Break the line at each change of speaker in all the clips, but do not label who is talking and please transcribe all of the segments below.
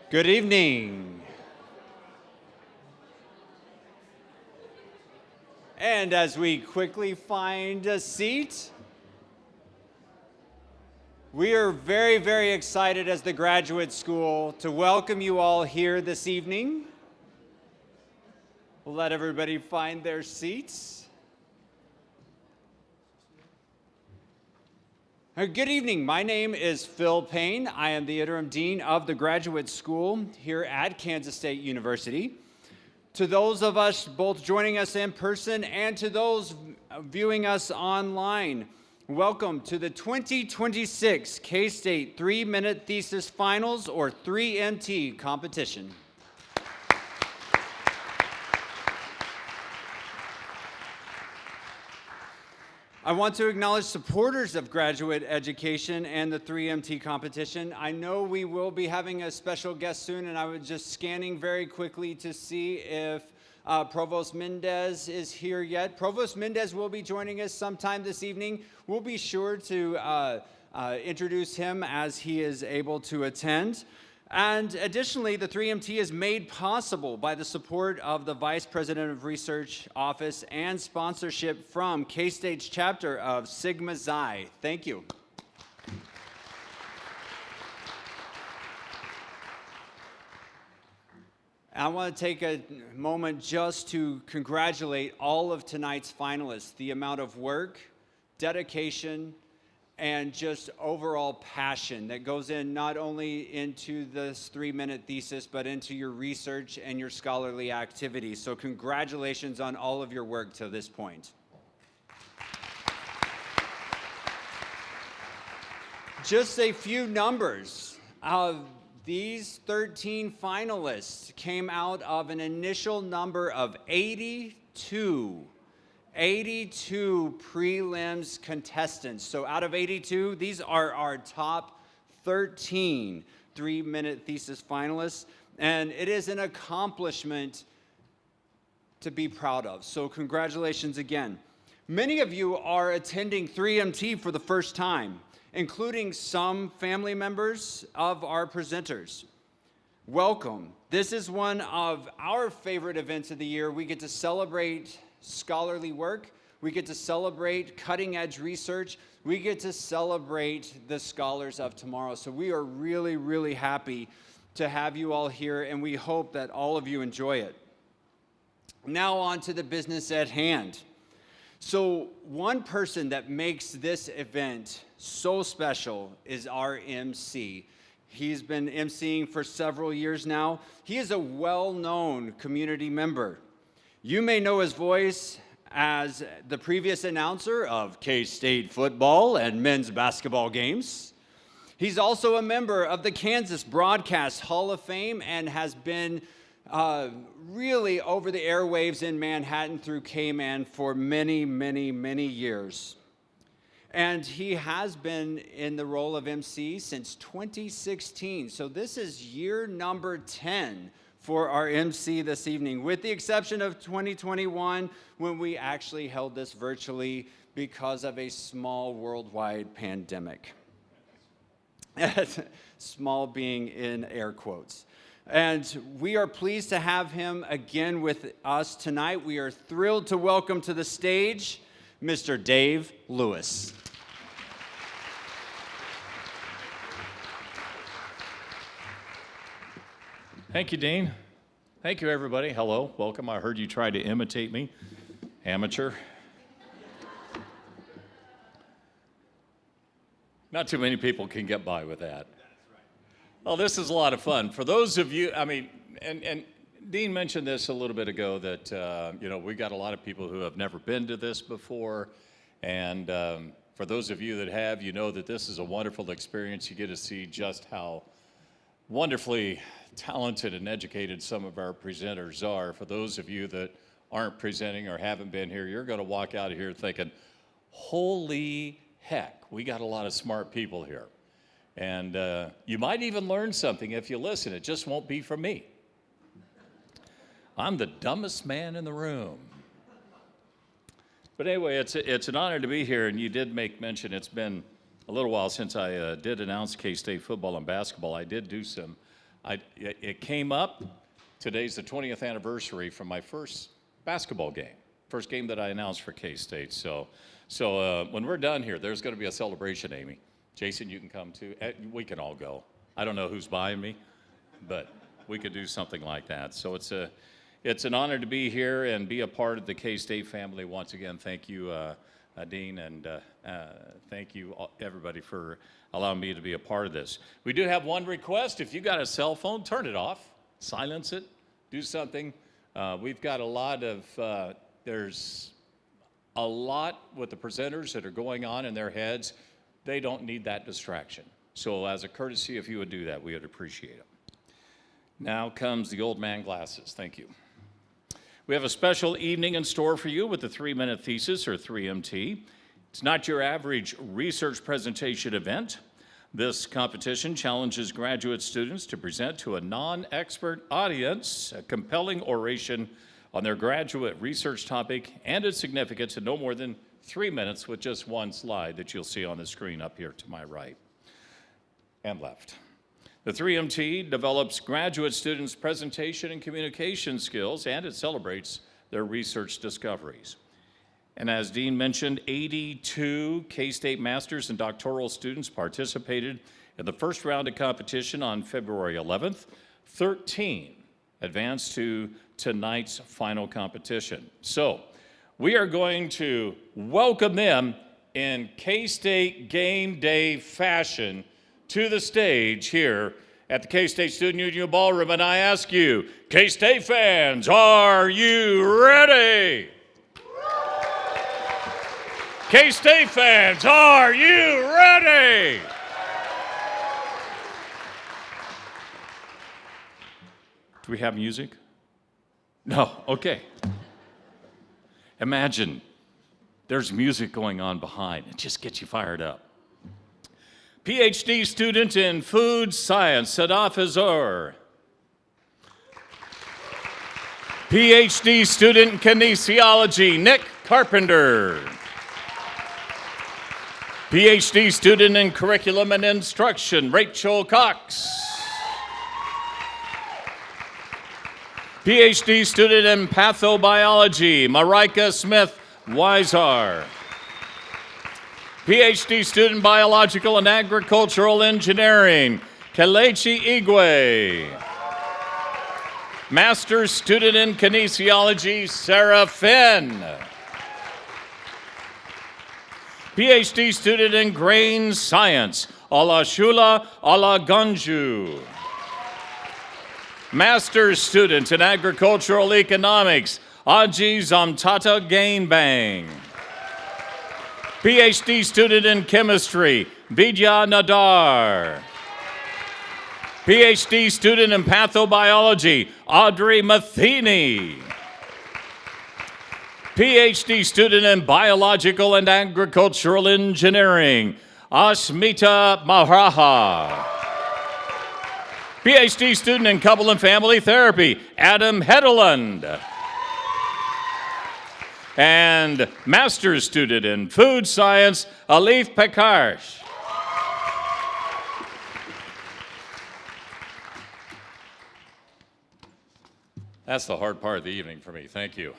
Good evening. And as we quickly find a seat, we are very, very excited as the graduate school to welcome you all here this evening. We'll let everybody find their seats. Good evening. My name is Phil Payne. I am the interim dean of the graduate school here at Kansas State University. To those of us both joining us in person and to those viewing us online, welcome to the 2026 K-State 3-Minute Thesis Finals, or 3MT competition. I want to acknowledge supporters of graduate education and the 3MT competition. I know we will be having a special guest soon, and I was just scanning very quickly to see if Provost Mendez is here yet. Provost Mendez will be joining us sometime this evening. We'll be sure to introduce him as he is able to attend. And additionally, the 3MT is made possible by the support of the Vice President of Research Office and sponsorship from K-State's chapter of Sigma Xi. Thank you. I want to take a moment just to congratulate all of tonight's finalists. The amount of work, dedication, and just overall passion that goes in not only into this 3-minute thesis, but into your research and your scholarly activities. So congratulations on all of your work to this point. Just a few numbers. These 13 finalists came out of an initial number of 82 prelims contestants. So out of 82, these are our top 13 3-minute thesis finalists, and it is an accomplishment to be proud of. So congratulations again. Many of you are attending 3MT for the first time, including some family members of our presenters. Welcome. This is one of our favorite events of the year. We get to celebrate scholarly work, we get to celebrate cutting-edge research, we get to celebrate the scholars of tomorrow. So we are really, really happy to have you all here, and we hope that all of you enjoy it. Now on to the business at hand. So one person that makes this event so special is our MC. He's been MCing for several years now. He is a well-known community member. You may know his voice as the previous announcer of K-State football and men's basketball games. He's also a member of the Kansas Broadcast Hall of Fame and has been really over the airwaves in Manhattan through K-Man for many, many, many years. And he has been in the role of MC since 2016. So this is year number 10 for our MC this evening, with the exception of 2021, when we actually held this virtually because of a small worldwide pandemic. Small being in air quotes. And we are pleased to have him again with us tonight. We are thrilled to welcome to the stage Mr. Dave Lewis.
Thank you, Dean. Thank you, everybody. Hello, welcome. I heard you try to imitate me. Amateur. Not too many people can get by with that. Well, this is a lot of fun. For those of you, and Dean mentioned this a little bit ago, that, we got a lot of people who have never been to this before. And for those of you that have, you know that this is a wonderful experience. You get to see just how wonderfully talented and educated some of our presenters are. For those of you that aren't presenting or haven't been here, you're going to walk out of here thinking, holy heck, we got a lot of smart people here. And you might even learn something if you listen. It just won't be from me. I'm the dumbest man in the room. But anyway, it's an honor to be here, and you did make mention it's been a little while since I did announce K-State football and basketball. I did do some It came up. Today's the 20th anniversary from my first basketball game, first game that I announced for K-State. So when we're done here, there's going to be a celebration, Amy. Jason, you can come too. We can all go. I don't know who's buying me, but we could do something like that. So it's an honor to be here and be a part of the K-State family. Once again, thank you, Dean, and thank you everybody for allowing me to be a part of this. We do have one request. If you got a cell phone, turn it off, silence it, do something. We've got a lot of, there's a lot with the presenters that are going on in their heads. They don't need that distraction. So as a courtesy, if you would do that, we would appreciate it. Now comes the old man glasses. Thank you. We have a special evening in store for you with the 3-Minute Thesis, or 3MT. It's not your average research presentation event. This competition challenges graduate students to present to a non-expert audience a compelling oration on their graduate research topic and its significance in no more than 3 minutes with just one slide that you'll see on the screen up here to my right and left. The 3MT develops graduate students' presentation and communication skills, and it celebrates their research discoveries. And as Dean mentioned, 82 K-State master's and doctoral students participated in the first round of competition on February 11th. 13 advanced to tonight's final competition. So we are going to welcome them in K-State game day fashion to the stage here at the K-State Student Union Ballroom. And I ask you, K-State fans, are you ready? K-State fans, are you ready? Do we have music? No, okay. Imagine there's music going on behind. It just gets you fired up. PhD student in food science, Sadaf Azhar. PhD student in kinesiology, Nick Carpenter. PhD student in curriculum and instruction, Rachael Cox. PhD student in pathobiology, MaRyka Smith, Azhar. PhD student in biological and agricultural engineering, Kelechi Igwe. Master's student in kinesiology, Sarah Finn. PhD student in grain science, Olashula Olagunju. Master's student in agricultural economics, Aji Zamtata Gainbang. PhD student in chemistry, Vidya Nadar. PhD student in pathobiology, Audrey Matheny. PhD student in biological and agricultural engineering, Asmita Mahraha. PhD student in couple and family therapy, Adam Hedeland. And master's student in food science, Alif Pekarsh. That's the hard part of the evening for me. Thank you.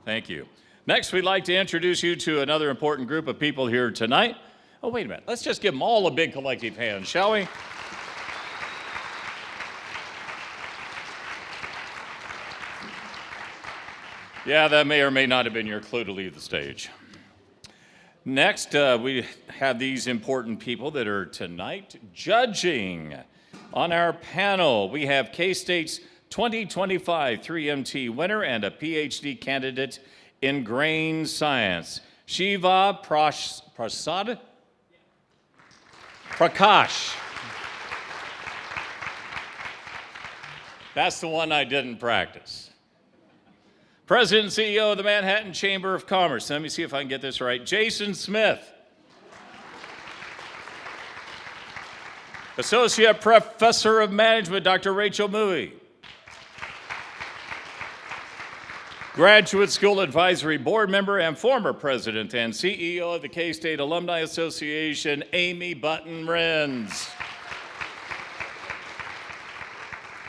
Thank you. Next, we'd like to introduce you to another important group of people here tonight. Oh, wait a minute. Let's just give them all a big collective hand, shall we? Yeah, that may or may not have been your clue to leave the stage. Next, we have these important people that are tonight judging. On our panel, we have K-State's 2025 3MT winner and a PhD candidate in grain science, Shiva Prakash. That's the one I didn't practice. President and CEO of the Manhattan Chamber of Commerce. Let me see if I can get this right. Jason Smith. Associate Professor of Management, Dr. Rachael Cox. Graduate School Advisory Board member and former president and CEO of the K-State Alumni Association, Amy Button-Renz.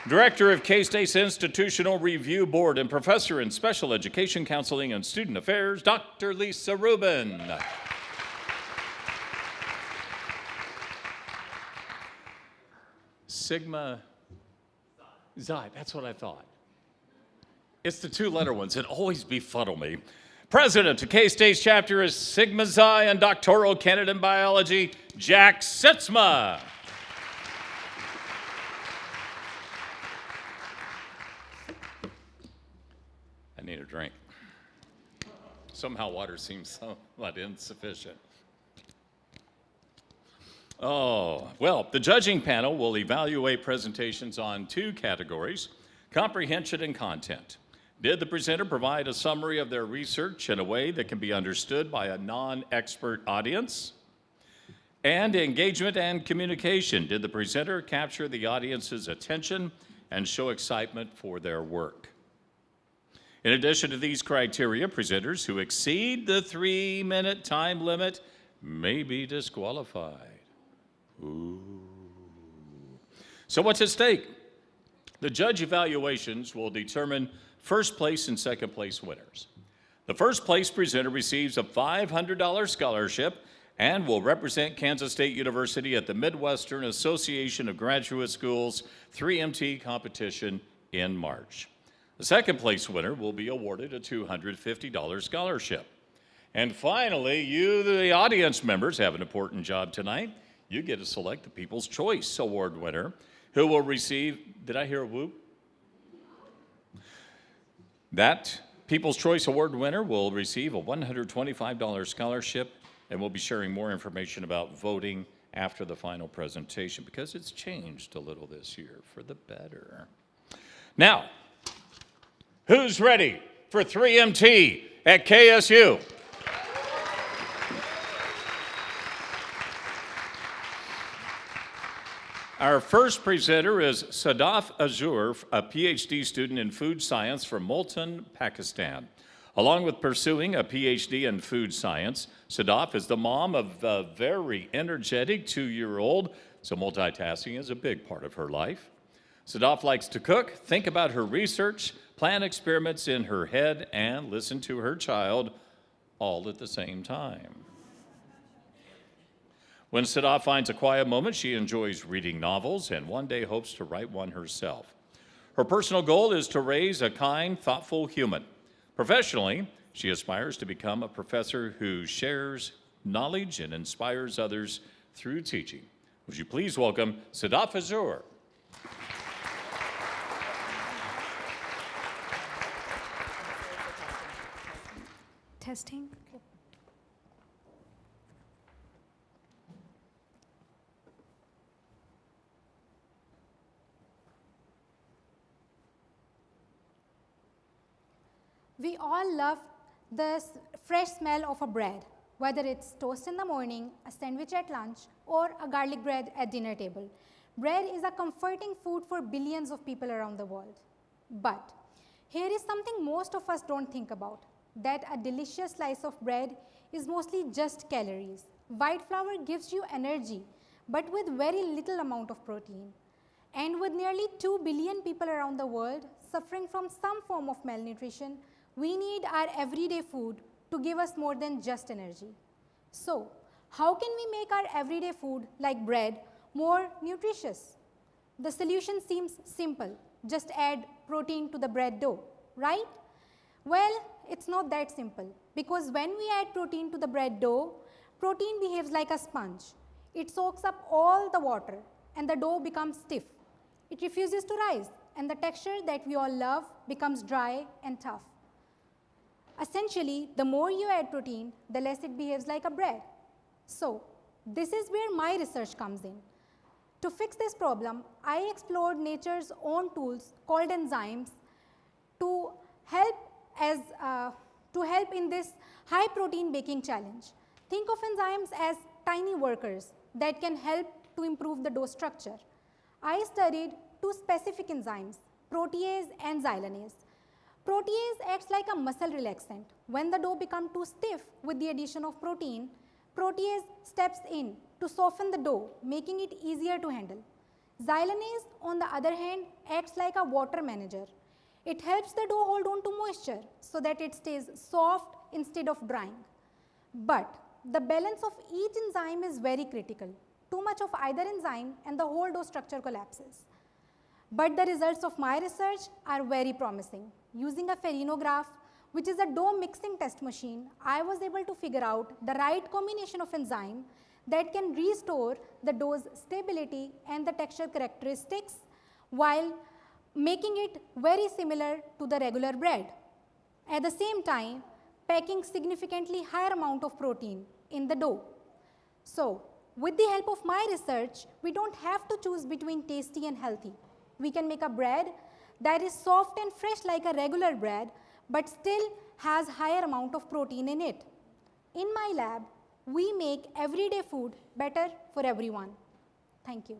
Director of K-State's Institutional Review Board and Professor in Special Education Counseling and Student Affairs, Dr. Lisa Rubin. Sigma Xi, that's what I thought. It's the two-letter ones that always befuddle me. President of K-State's chapter is Sigma Xi and doctoral candidate in biology, Jack Sitzma. I need a drink. Somehow water seems somewhat insufficient. Oh, well, the judging panel will evaluate presentations on two categories, comprehension and content. Did the presenter provide a summary of their research in a way that can be understood by a non-expert audience? And engagement and communication. Did the presenter capture the audience's attention and show excitement for their work? In addition to these criteria, presenters who exceed the 3-minute time limit may be disqualified. Ooh. So what's at stake? The judge evaluations will determine first place and second place winners. The first place presenter receives a $500 scholarship and will represent Kansas State University at the Midwestern Association of Graduate Schools 3MT competition in March. The second place winner will be awarded a $250 scholarship. And finally, you, the audience members, have an important job tonight. You get to select the People's Choice Award winner, who will receive, did I hear a whoop? That People's Choice Award winner will receive a $125 scholarship, and we'll be sharing more information about voting after the final presentation because it's changed a little this year for the better. Now, who's ready for 3MT at KSU? Our first presenter is Sadaf Azhar, a PhD student in food science from Multan, Pakistan. Along with pursuing a PhD in food science, Sadaf is the mom of a very energetic 2-year-old, so multitasking is a big part of her life. Sadaf likes to cook, think about her research, plan experiments in her head, and listen to her child all at the same time. When Sadaf finds a quiet moment, she enjoys reading novels and one day hopes to write one herself. Her personal goal is to raise a kind, thoughtful human. Professionally, she aspires to become a professor who shares knowledge and inspires others through teaching. Would you please welcome Sadaf Azhar.
Testing. We all love the fresh smell of a bread, whether it's toast in the morning, a sandwich at lunch, or a garlic bread at dinner table. Bread is a comforting food for billions of people around the world. But here is something most of us don't think about, that a delicious slice of bread is mostly just calories. White flour gives you energy, but with very little amount of protein. And with nearly 2 billion people around the world suffering from some form of malnutrition, we need our everyday food to give us more than just energy. So, how can we make our everyday food, like bread, more nutritious? The solution seems simple. Just add protein to the bread dough, right? Well, it's not that simple, because when we add protein to the bread dough, protein behaves like a sponge. It soaks up all the water, and the dough becomes stiff. It refuses to rise, and the texture that we all love becomes dry and tough. Essentially, the more you add protein, the less it behaves like a bread. So, this is where my research comes in. To fix this problem, I explored nature's own tools called enzymes to help in this high protein baking challenge. Think of enzymes as tiny workers that can help to improve the dough structure. I studied two specific enzymes, protease and xylanase. Protease acts like a muscle relaxant. When the dough becomes too stiff with the addition of protein, protease steps in to soften the dough, making it easier to handle. Xylanase, on the other hand, acts like a water manager. It helps the dough hold on to moisture so that it stays soft instead of drying. But the balance of each enzyme is very critical. Too much of either enzyme and the whole dough structure collapses. But the results of my research are very promising. Using a farinograph, which is a dough mixing test machine, I was able to figure out the right combination of enzyme that can restore the dough's stability and the texture characteristics while making it very similar to the regular bread. At the same time, packing significantly higher amount of protein in the dough. So, with the help of my research, we don't have to choose between tasty and healthy. We can make a bread that is soft and fresh like a regular bread, but still has higher amount of protein in it. In my lab, we make everyday food better for everyone. Thank you.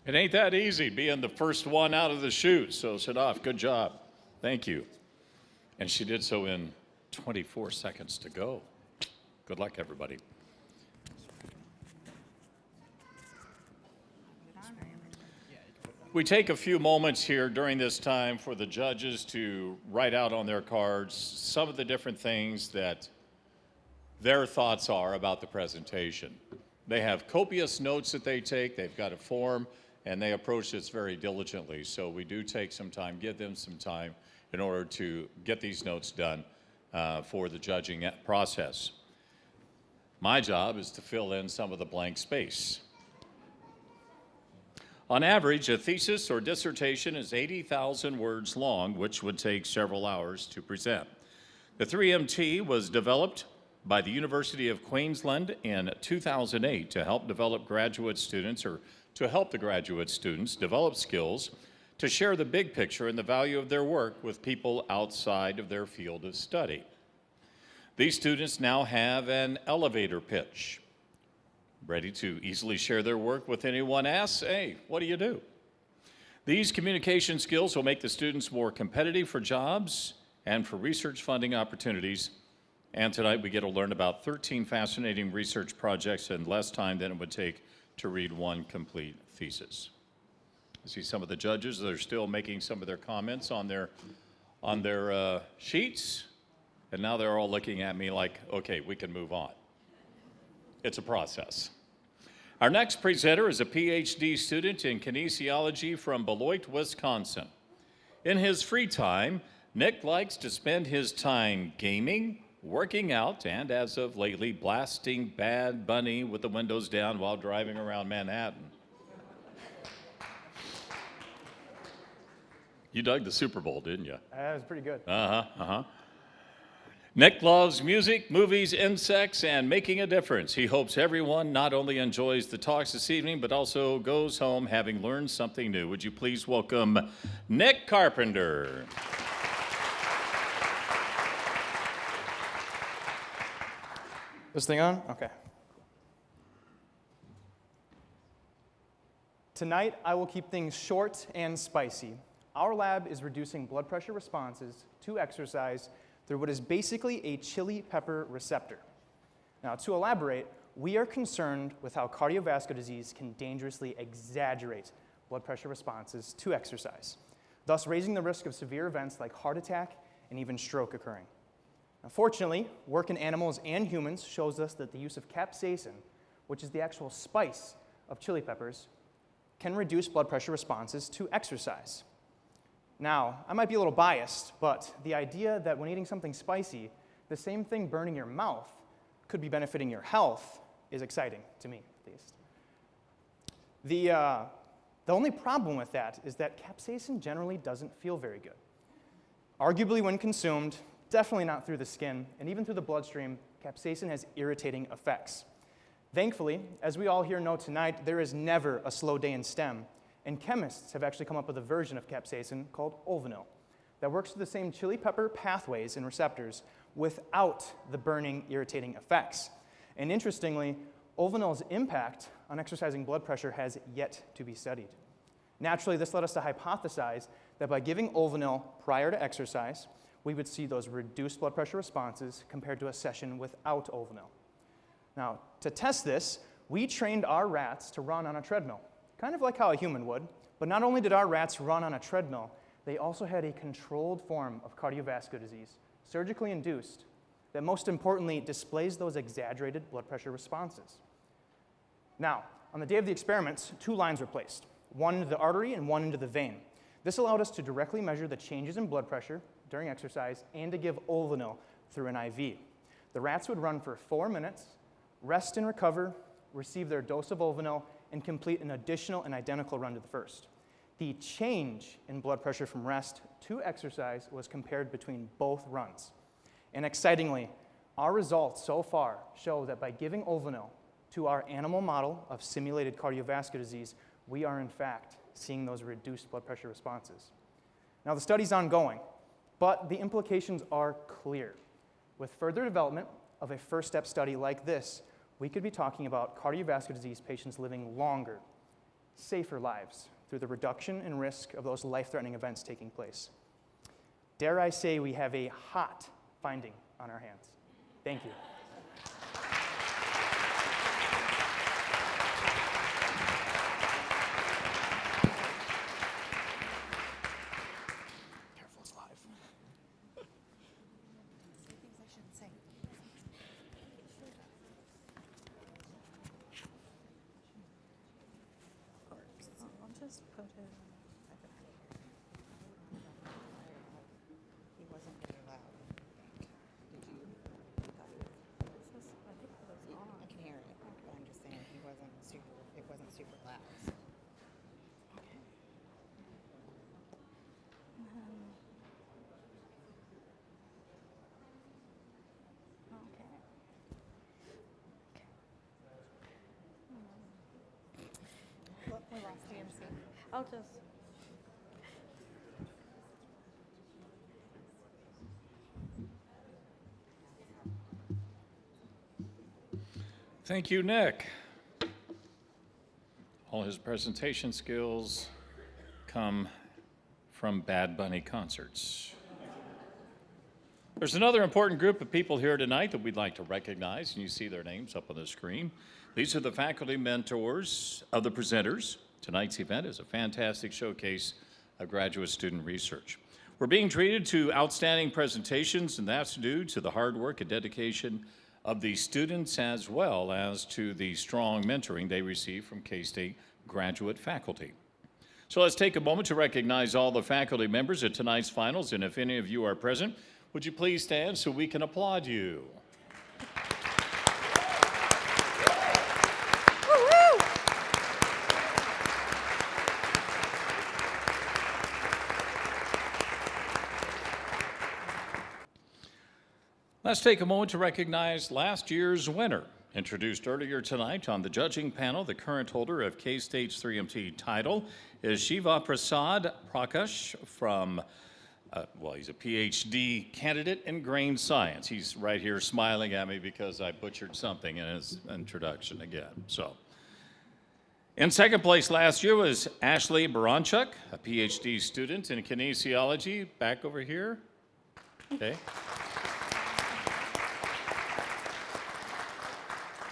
It ain't that easy being the first one out of the chute. So Sadaf, good job. Thank you. And she did so in 24 seconds to go. Good luck, everybody. We take a few moments here during this time for the judges to write out on their cards some of the different things that their thoughts are about the presentation. They have copious notes that they take, they've got a form, and they approach this very diligently. So we do take some time, give them some time in order to get these notes done for the judging process. My job is to fill in some of the blank space. On average, a thesis or dissertation is 80,000 words long, which would take several hours to present. The 3MT was developed by the University of Queensland in 2008 to help develop graduate students, or to help the graduate students develop skills to share the big picture and the value of their work with people outside of their field of study. These students now have an elevator pitch, ready to easily share their work with anyone asks, hey, what do you do? These communication skills will make the students more competitive for jobs and for research funding opportunities. And tonight we get to learn about 13 fascinating research projects in less time than it would take to read one complete thesis. I see some of the judges that are still making some of their comments on their sheets, and now they're all looking at me like, okay, we can move on. It's a process. Our next presenter is a PhD student in kinesiology from Beloit, Wisconsin. In his free time, Nick likes to spend his time gaming, working out, and as of lately, blasting Bad Bunny with the windows down while driving around Manhattan. You dug the Super Bowl, didn't you?
That was pretty good.
Nick loves music, movies, insects, and making a difference. He hopes everyone not only enjoys the talks this evening, but also goes home having learned something new. Would you please welcome Nick Carpenter?
This thing on? Okay. Tonight, I will keep things short and spicy. Our lab is reducing blood pressure responses to exercise through what is basically a chili pepper receptor. Now, to elaborate, we are concerned with how cardiovascular disease can dangerously exaggerate blood pressure responses to exercise, thus raising the risk of severe events like heart attack and even stroke occurring. Unfortunately, work in animals and humans shows us that the use of capsaicin, which is the actual spice of chili peppers, can reduce blood pressure responses to exercise. Now, I might be a little biased, but the idea that when eating something spicy, the same thing burning your mouth could be benefiting your health is exciting to me, at least. The only problem with that is that capsaicin generally doesn't feel very good. Arguably, when consumed, definitely not through the skin, and even through the bloodstream, capsaicin has irritating effects. Thankfully, as we all here know tonight, there is never a slow day in STEM, and chemists have actually come up with a version of capsaicin called Olvenil that works through the same chili pepper pathways and receptors without the burning, irritating effects. And interestingly, Olvenil's impact on exercising blood pressure has yet to be studied. Naturally, this led us to hypothesize that by giving Olvenil prior to exercise, we would see those reduced blood pressure responses compared to a session without Ovanil. Now, to test this, we trained our rats to run on a treadmill, kind of like how a human would. But not only did our rats run on a treadmill, they also had a controlled form of cardiovascular disease, surgically induced, that most importantly displays those exaggerated blood pressure responses. Now, on the day of the experiments, 2 lines were placed, one into the artery and one into the vein. This allowed us to directly measure the changes in blood pressure during exercise and to give Ovanil through an IV. The rats would run for 4 minutes, rest and recover, receive their dose of Ovanil, and complete an additional and identical run to the first. The change in blood pressure from rest to exercise was compared between both runs. And excitingly, our results so far show that by giving Ovanil to our animal model of simulated cardiovascular disease, we are in fact seeing those reduced blood pressure responses. Now the study's ongoing, but the implications are clear. With further development of a first step study like this, we could be talking about cardiovascular disease patients living longer, safer lives through the reduction in risk of those life-threatening events taking place. Dare I say we have a hot finding on our hands. Thank you. Careful, it's live.
Things I shouldn't say. I'll just put it. He wasn't very loud. Did you? I think it was on. I can hear it, but I'm just saying he wasn't super. It wasn't super loud. Okay. Look, we lost DMC. I'll just.
Thank you, Nick. All his presentation skills come from Bad Bunny concerts. There's another important group of people here tonight that we'd like to recognize, and you see their names up on the screen. These are the faculty mentors of the presenters. Tonight's event is a fantastic showcase of graduate student research. We're being treated to outstanding presentations, and that's due to the hard work and dedication of the students as well as to the strong mentoring they receive from K-State graduate faculty. So let's take a moment to recognize all the faculty members at tonight's finals, and if any of you are present, would you please stand so we can applaud you? Let's take a moment to recognize last year's winner. Introduced earlier tonight on the judging panel, the current holder of K-State's 3MT title is Shiva Prasad Prakash from, he's a PhD candidate in grain science. He's right here smiling at me because I butchered something in his introduction again. So, in second place last year was Ashley Baranchuk, a PhD student in kinesiology. Back over here. Okay.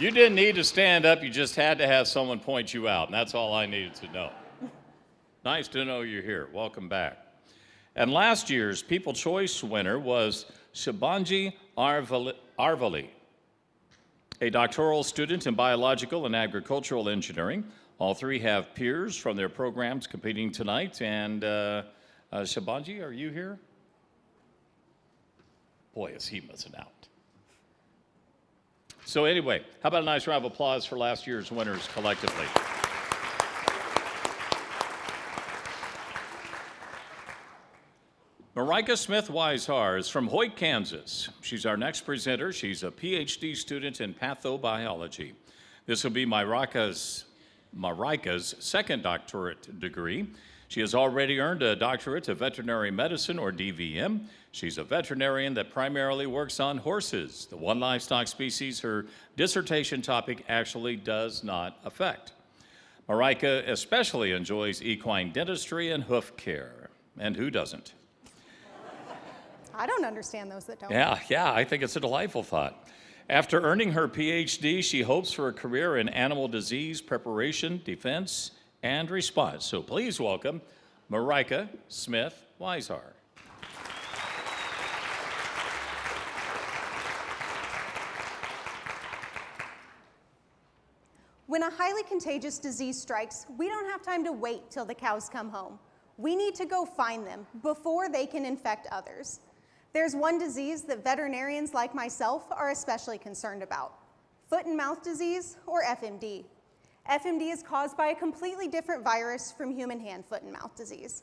You didn't need to stand up, you just had to have someone point you out, and that's all I needed to know. Nice to know you're here. Welcome back. And last year's People Choice winner was Shibanji Arvali, a doctoral student in biological and agricultural engineering. All three have peers from their programs competing tonight. And Shibanji, are you here? Boy, is he missing out. So anyway, how about a nice round of applause for last year's winners collectively? MaRyka Smith Azhar is from Hoyt, Kansas. She's our next presenter. She's a PhD student in pathobiology. This will be MaRyka's second doctorate degree. She has already earned a doctorate of veterinary medicine, or DVM. She's a veterinarian that primarily works on horses, the one livestock species her dissertation topic actually does not affect. MaRyka especially enjoys equine dentistry and hoof care. And who doesn't?
I don't understand those that don't.
Yeah, I think it's a delightful thought. After earning her PhD, she hopes for a career in animal disease preparation, defense, and response. So please welcome MaRyka Smith Azhar.
When a highly contagious disease strikes, we don't have time to wait till the cows come home. We need to go find them before they can infect others. There's one disease that veterinarians like myself are especially concerned about: foot and mouth disease, or FMD. FMD is caused by a completely different virus from human hand, foot, and mouth disease.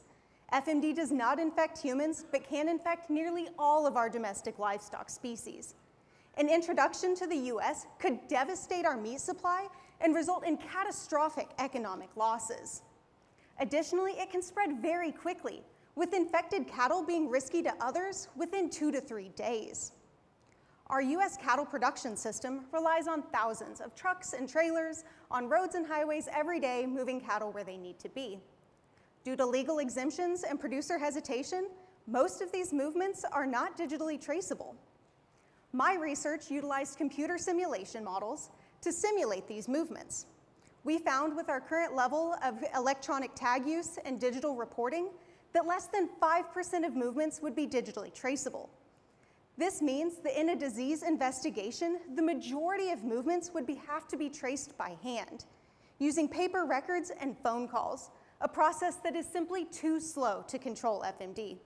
FMD does not infect humans, but can infect nearly all of our domestic livestock species. An introduction to the US could devastate our meat supply and result in catastrophic economic losses. Additionally, it can spread very quickly, with infected cattle being risky to others within 2 to 3 days. Our US cattle production system relies on thousands of trucks and trailers on roads and highways every day, moving cattle where they need to be. Due to legal exemptions and producer hesitation, most of these movements are not digitally traceable. My research utilized computer simulation models to simulate these movements. We found, with our current level of electronic tag use and digital reporting, that less than 5% of movements would be digitally traceable. This means that in a disease investigation, the majority of movements would have to be traced by hand, using paper records and phone calls, a process that is simply too slow to control FMD.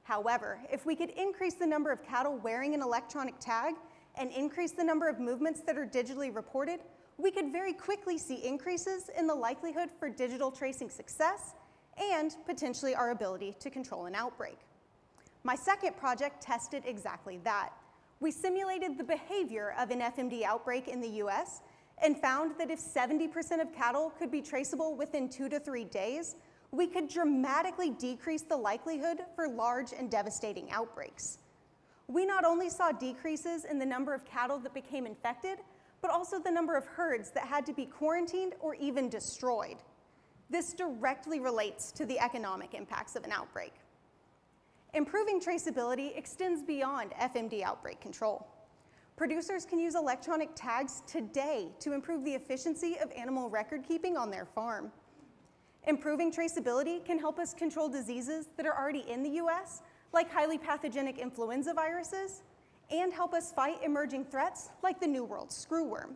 However, if we could increase the number of cattle wearing an electronic tag and increase the number of movements that are digitally reported, we could very quickly see increases in the likelihood for digital tracing success and potentially our ability to control an outbreak. My second project tested exactly that. We simulated the behavior of an FMD outbreak in the US and found that if 70% of cattle could be traceable within 2 to 3 days, we could dramatically decrease the likelihood for large and devastating outbreaks. We not only saw decreases in the number of cattle that became infected, but also the number of herds that had to be quarantined or even destroyed. This directly relates to the economic impacts of an outbreak. Improving traceability extends beyond FMD outbreak control. Producers can use electronic tags today to improve the efficiency of animal record keeping on their farm. Improving traceability can help us control diseases that are already in the US, like highly pathogenic influenza viruses, and help us fight emerging threats like the New World screwworm.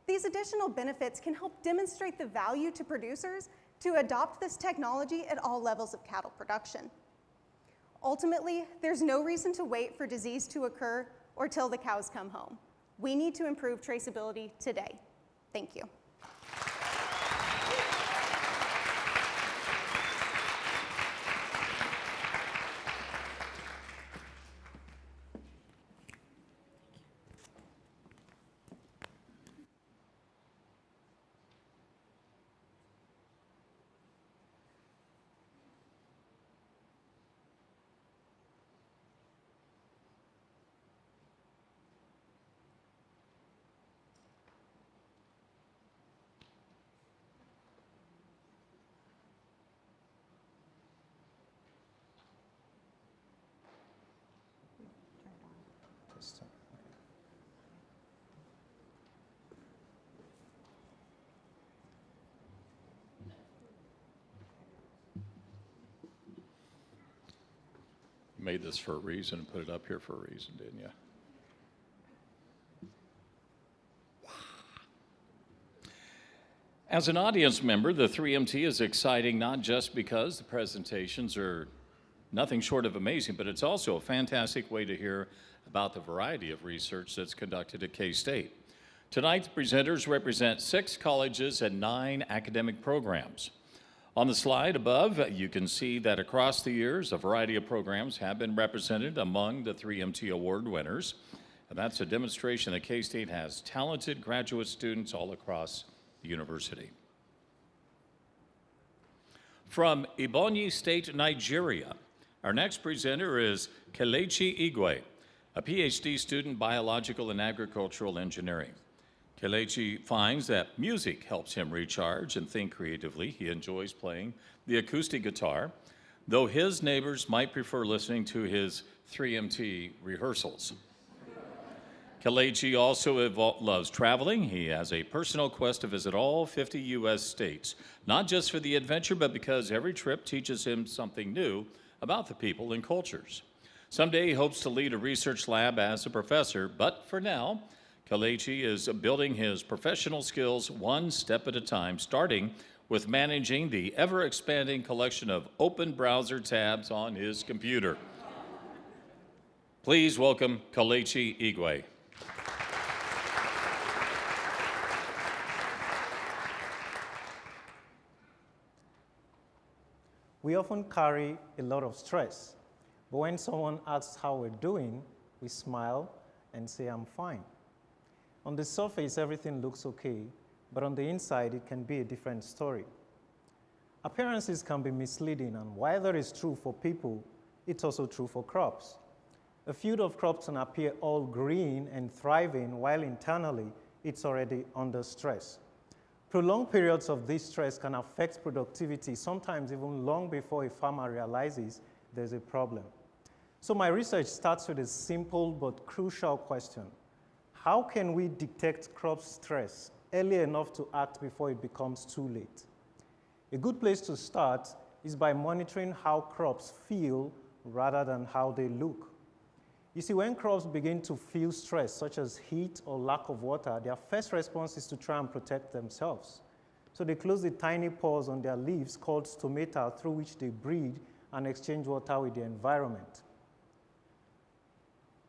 These additional benefits can help demonstrate the value to producers to adopt this technology at all levels of cattle production. Ultimately, there's no reason to wait for disease to occur or till the cows come home. We need to improve traceability today. Thank you.
You made this for a reason and put it up here for a reason, didn't you? As an audience member, the 3MT is exciting not just because the presentations are nothing short of amazing, but it's also a fantastic way to hear about the variety of research that's conducted at K-State. Tonight, the presenters represent 6 colleges and 9 academic programs. On the slide above, you can see that across the years, a variety of programs have been represented among the 3MT award winners. And that's a demonstration that K-State has talented graduate students all across the university. From Ebonyi State, Nigeria, our next presenter is Kelechi Igwe, a PhD student, biological and agricultural engineering. Kelechi finds that music helps him recharge and think creatively. He enjoys playing the acoustic guitar. though his neighbors might prefer listening to his 3MT rehearsals. Kelechi also loves traveling. He has a personal quest to visit all 50 U.S. states, not just for the adventure, but because every trip teaches him something new about the people and cultures. Someday he hopes to lead a research lab as a professor, but for now, Kelechi is building his professional skills one step at a time, starting with managing the ever-expanding collection of open browser tabs on his computer. Please welcome Kelechi Igwe.
We often carry a lot of stress, but when someone asks how we're doing, we smile and say, I'm fine. On the surface, everything looks okay, but on the inside, it can be a different story. Appearances can be misleading, and while that is true for people, it's also true for crops. A field of crops can appear all green and thriving, while internally, it's already under stress. Prolonged periods of this stress can affect productivity, sometimes even long before a farmer realizes there's a problem. So my research starts with a simple but crucial question. How can we detect crop stress early enough to act before it becomes too late? A good place to start is by monitoring how crops feel rather than how they look. You see, when crops begin to feel stress, such as heat or lack of water, their first response is to try and protect themselves. So they close the tiny pores on their leaves called stomata through which they breathe and exchange water with the environment.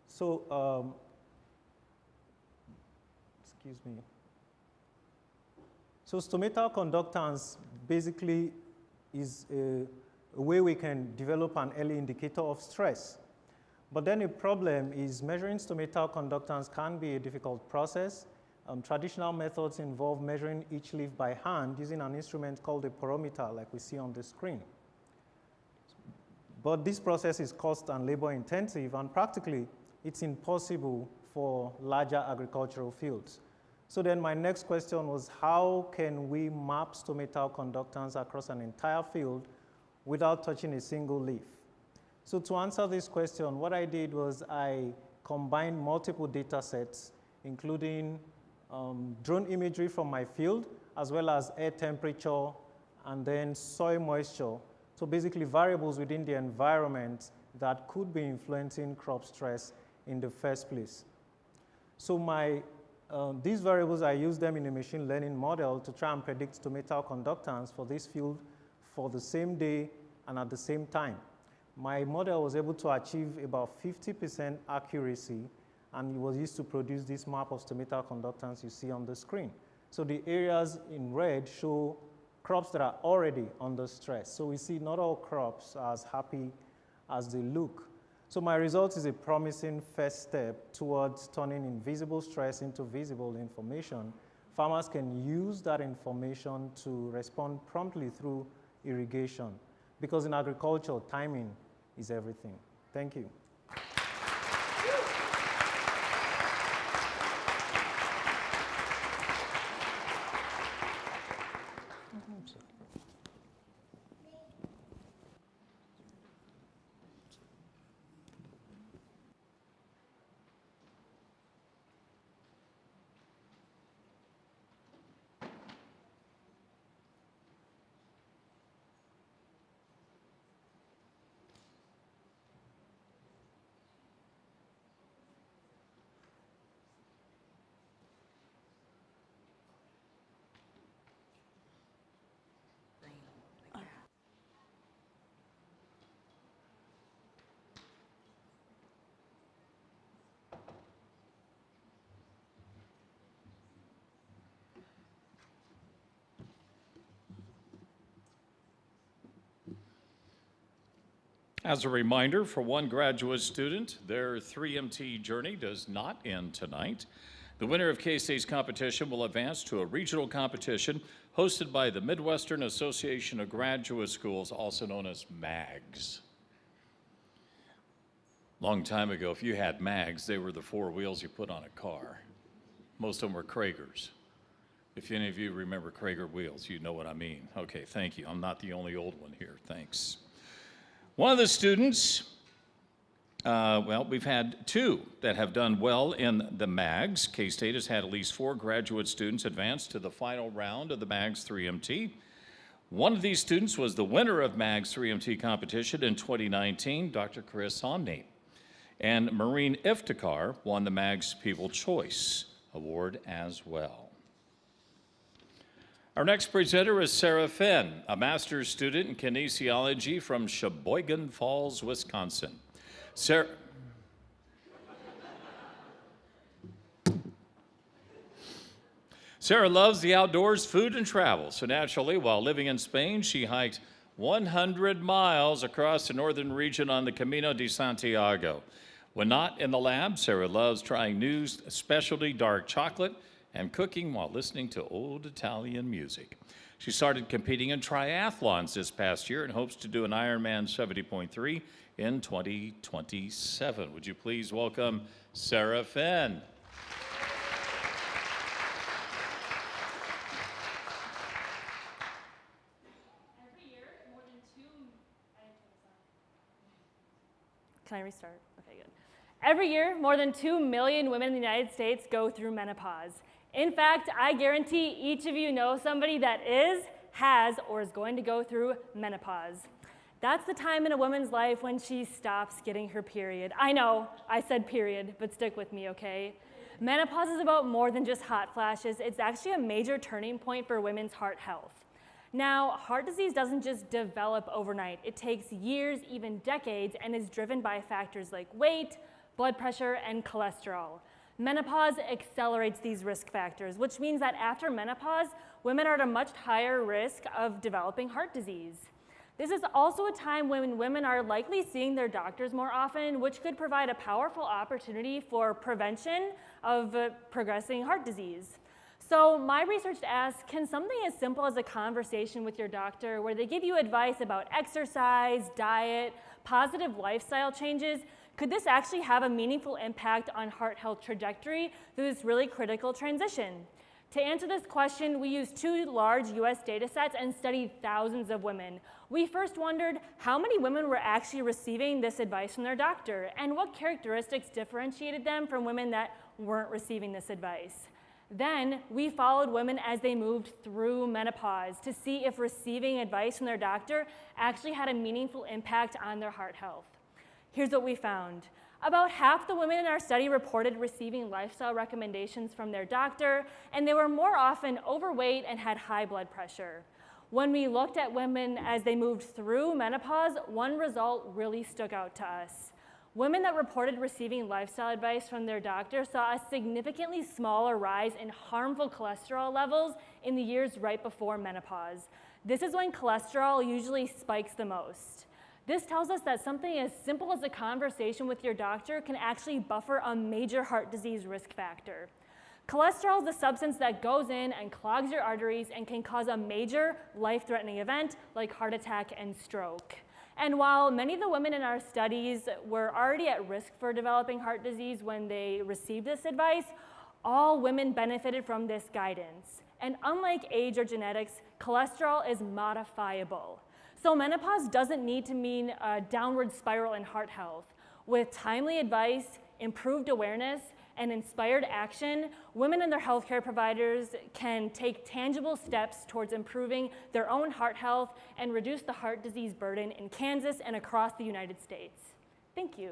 So, excuse me. So stomatal conductance basically is a way we can develop an early indicator of stress. But then a problem is measuring stomatal conductance can be a difficult process. Traditional methods involve measuring each leaf by hand using an instrument called a porometer, like we see on the screen. But this process is cost and labor intensive, and practically it's impossible for larger agricultural fields. So then my next question was, how can we map stomatal conductance across an entire field without touching a single leaf? So to answer this question, what I did was I combined multiple data sets, including drone imagery from my field, as well as air temperature, and then soil moisture. So basically variables within the environment that could be influencing crop stress in the first place. So these variables, I used them in a machine learning model to try and predict stomatal conductance for this field for the same day and at the same time. My model was able to achieve about 50% accuracy, and it was used to produce this map of stomatal conductance you see on the screen. So the areas in red show crops that are already under stress. So we see not all crops are as happy as they look. So my result is a promising first step towards turning invisible stress into visible information. Farmers can use that information to respond promptly through irrigation, because in agriculture, timing is everything. Thank you.
As a reminder for one graduate student, their 3MT journey does not end tonight. The winner of K-State's competition will advance to a regional competition hosted by the Midwestern Association of Graduate Schools, also known as MAGS. Long time ago, if you had MAGs, they were the four wheels you put on a car. Most of them were Kragers. If any of you remember Krager wheels, you know what I mean. Okay, thank you. I'm not the only old one here, thanks. One of the students, well, we've had two that have done well in the MAGS. K-State has had at least 4 graduate students advance to the final round of the MAGS 3MT. One of these students was the winner of MAGS 3MT competition in 2019, Dr. Chris Omni. And Maureen Iftikhar won the MAGS People Choice Award as well. Our next presenter is Sarah Finn, a master's student in kinesiology from Sheboygan Falls, Wisconsin. Sarah loves the outdoors, food, and travel, so naturally, while living in Spain, she hiked 100 miles across the northern region on the Camino de Santiago. When not in the lab, Sarah loves trying new specialty dark chocolate and cooking while listening to old Italian music. She started competing in triathlons this past year and hopes to do an Ironman 70.3 in 2027. Would you please welcome Sarah Finn?
Can I restart? Okay, good. Every year, more than 2 million women in the United States go through menopause. In fact, I guarantee each of you know somebody that is, has, or is going to go through menopause. That's the time in a woman's life when she stops getting her period. I know, I said period, but stick with me, okay? Menopause is about more than just hot flashes. It's actually a major turning point for women's heart health. Now, heart disease doesn't just develop overnight. It takes years, even decades, and is driven by factors like weight, blood pressure, and cholesterol. Menopause accelerates these risk factors, which means that after menopause, women are at a much higher risk of developing heart disease. This is also a time when women are likely seeing their doctors more often, which could provide a powerful opportunity for prevention of progressing heart disease. So my research asks, can something as simple as a conversation with your doctor where they give you advice about exercise, diet, positive lifestyle changes, could this actually have a meaningful impact on heart health trajectory through this really critical transition? To answer this question, we used 2 large US data sets and studied thousands of women. We first wondered how many women were actually receiving this advice from their doctor and what characteristics differentiated them from women that weren't receiving this advice. Then we followed women as they moved through menopause to see if receiving advice from their doctor actually had a meaningful impact on their heart health. Here's what we found. About half the women in our study reported receiving lifestyle recommendations from their doctor, and they were more often overweight and had high blood pressure. When we looked at women as they moved through menopause, one result really stuck out to us. Women that reported receiving lifestyle advice from their doctor saw a significantly smaller rise in harmful cholesterol levels in the years right before menopause. This is when cholesterol usually spikes the most. This tells us that something as simple as a conversation with your doctor can actually buffer a major heart disease risk factor. Cholesterol is a substance that goes in and clogs your arteries and can cause a major life-threatening event like heart attack and stroke. And while many of the women in our studies were already at risk for developing heart disease when they received this advice, all women benefited from this guidance. And unlike age or genetics, cholesterol is modifiable. So menopause doesn't need to mean a downward spiral in heart health. With timely advice, improved awareness, and inspired action, women and their healthcare providers can take tangible steps towards improving their own heart health and reduce the heart disease burden in Kansas and across the United States. Thank you.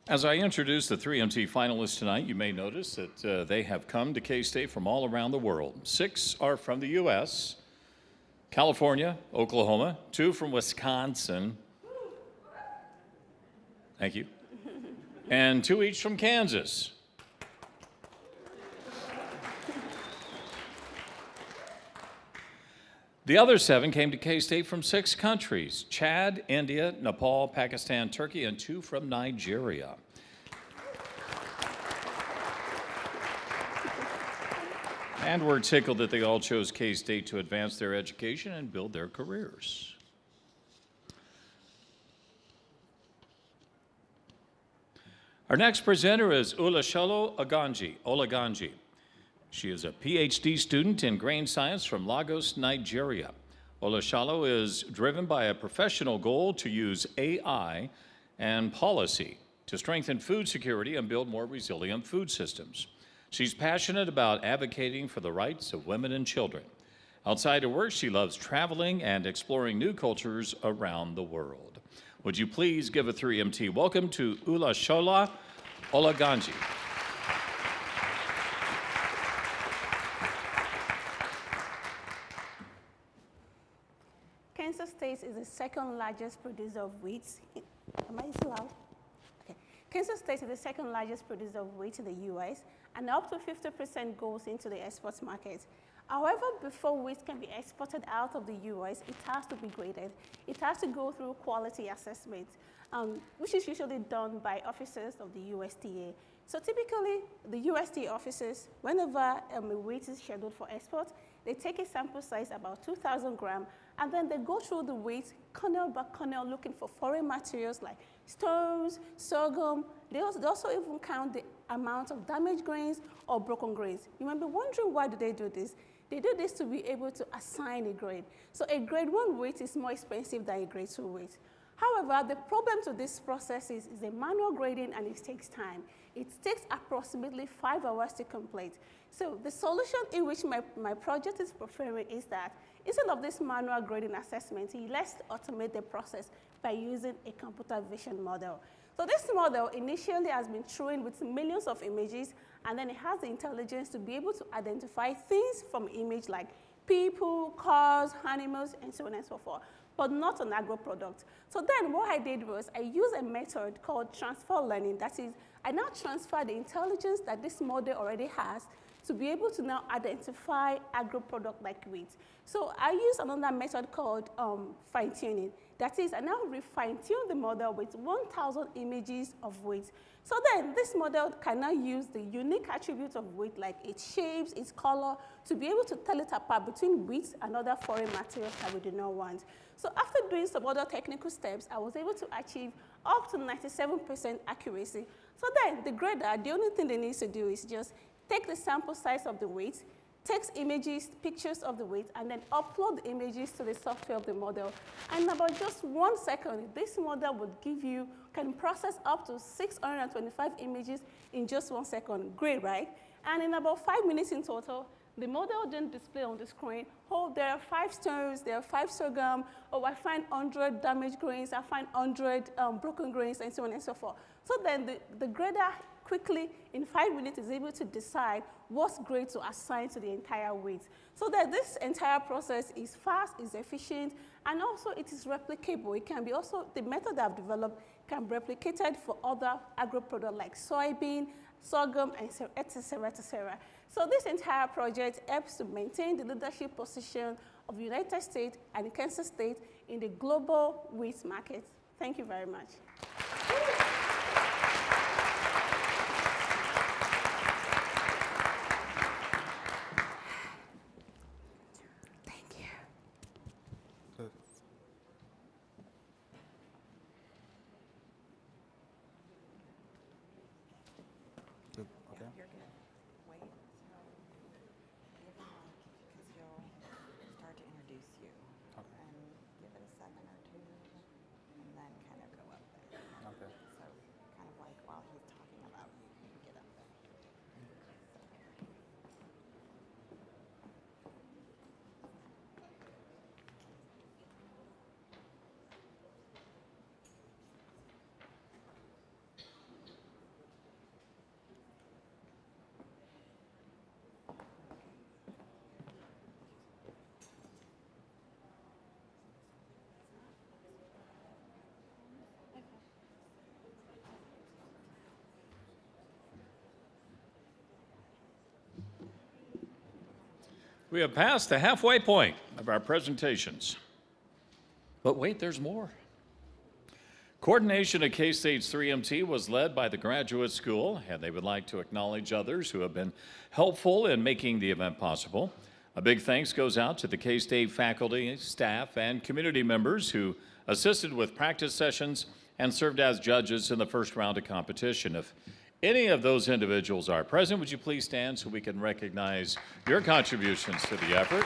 As I introduce the 3MT finalists tonight, you may notice that they have come to K-State from all around the world. 6 are from the U.S., California, Oklahoma, 2 from Wisconsin. Thank you. And 2 each from Kansas. The other 7 came to K-State from 6 countries: Chad, India, Nepal, Pakistan, Turkey, and 2 from Nigeria. And we're tickled that they all chose K-State to advance their education and build their careers. Our next presenter is Olusholo Olaganji. She is a PhD student in grain science from Lagos, Nigeria. Olusholo is driven by a professional goal to use AI and policy to strengthen food security and build more resilient food systems. She's passionate about advocating for the rights of women and children. Outside her work, she loves traveling and exploring new cultures around the world. Would you please give a 3MT welcome to Olusholo Olaganji.
Kansas State is the second largest producer of wheat. Am I still loud? Okay. Kansas State is the second largest producer of wheat in the U.S., and up to 50% goes into the export market. However, before wheat can be exported out of the U.S., it has to be graded. It has to go through quality assessment, which is usually done by officers of the USDA. So typically, the USDA officers, whenever wheat is scheduled for export, they take a sample size about 2,000 grams, and then they go through the wheat kernel by kernel looking for foreign materials like stones, sorghum. They also even count the amount of damaged grains or broken grains. You might be wondering, why do they do this? They do this to be able to assign a grade. So a grade 1 wheat is more expensive than a grade 2 wheat. However, the problem to this process is a manual grading, and it takes time. It takes approximately 5 hours to complete. So the solution in which my project is preferring is that instead of this manual grading assessment, let's automate the process by using a computer vision model. So this model initially has been trained with millions of images, and then it has the intelligence to be able to identify things from image like people, cars, animals, and so on and so forth, but not an agro product. So then what I did was I used a method called transfer learning. That is, I now transfer the intelligence that this model already has to be able to now identify agro product like wheat. So I use another method called fine-tuning. That is, I now fine-tune the model with 1,000 images of wheat. So then this model can now use the unique attributes of wheat, like its shapes, its color, to be able to tell it apart between wheat and other foreign materials that we do not want. So after doing some other technical steps, I was able to achieve up to 97% accuracy. So then the grader, the only thing they need to do is just take the sample size of the wheat, takes images, pictures of the wheat, and then upload the images to the software of the model. And in about just 1 second, this model would can process up to 625 images in just 1 second. Great, right? And in about 5 minutes in total, the model then display on the screen, oh, there are 5 stones, there are 5 sorghum, oh, I find 100 damaged grains, I find 100 broken grains, and so on and so forth. So then the grader quickly, in 5 minutes, is able to decide what grade to assign to the entire wheat. So that this entire process is fast, is efficient, and also it is replicable. It can be also, the method I've developed can be replicated for other agro products like soybean, sorghum, and et cetera, et cetera. So this entire project helps to maintain the leadership position of the United States and Kansas State in the global wheat market. Thank you very much.
We have passed the halfway point of our presentations. But wait, there's more. Coordination of K-State's 3MT was led by the graduate school, and they would like to acknowledge others who have been helpful in making the event possible. A big thanks goes out to the K-State faculty, staff, and community members who assisted with practice sessions and served as judges in the first round of competition. If any of those individuals are present, would you please stand so we can recognize your contributions to the effort?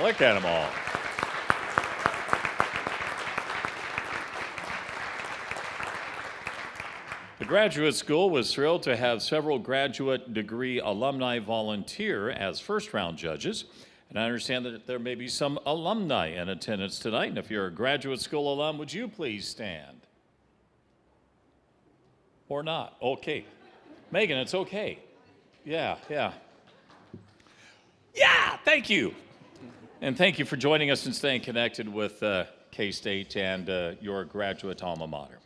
Look at them all. The graduate school was thrilled to have several graduate degree alumni volunteer as first-round judges. And I understand that there may be some alumni in attendance tonight. And if you're a graduate school alum, would you please stand? Or not? Okay. Megan, it's okay. Yeah. Yeah, thank you. And thank you for joining us and staying connected with K-State and your graduate alma mater.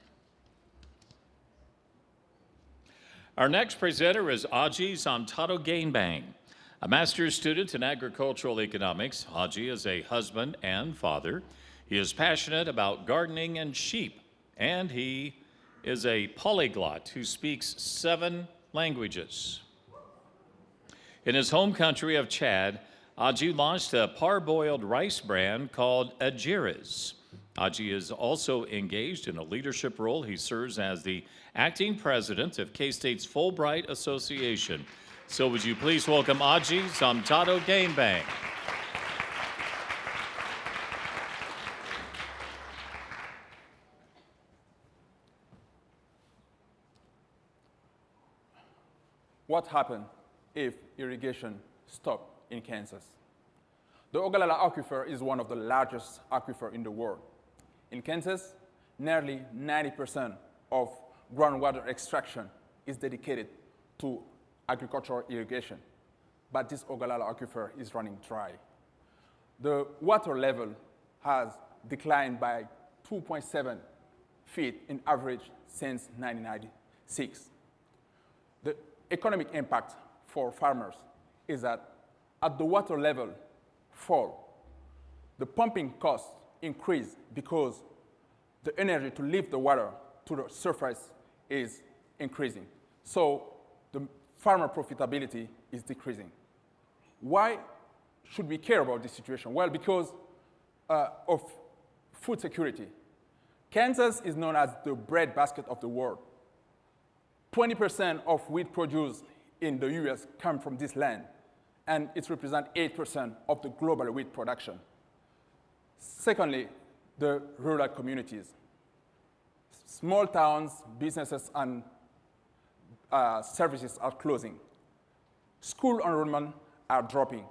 Our next presenter is Azhar Gainbang, a master's student in agricultural economics. Azhar is a husband and father. He is passionate about gardening and sheep, and he is a polyglot who speaks 7 languages. In his home country of Chad, Azhar launched a parboiled rice brand called Ajiras. Azhar is also engaged in a leadership role. He serves as the acting president of K-State's Fulbright Association. So would you please welcome Azhar Gainbang.
What happened if irrigation stopped in Kansas? The Ogallala Aquifer is one of the largest aquifers in the world. In Kansas, nearly 90% of groundwater extraction is dedicated to agricultural irrigation, but this Ogallala Aquifer is running dry. The water level has declined by 2.7 feet in average since 1996. The economic impact for farmers is that at the water level fall, the pumping costs increase because the energy to lift the water to the surface is increasing. So the farmer profitability is decreasing. Why should we care about this situation? Well, because of food security. Kansas is known as the breadbasket of the world. 20% of wheat produced in the US come from this land, and it represents 8% of the global wheat production. Secondly, the rural communities. Small towns, businesses, and services are closing. School enrollment are dropping,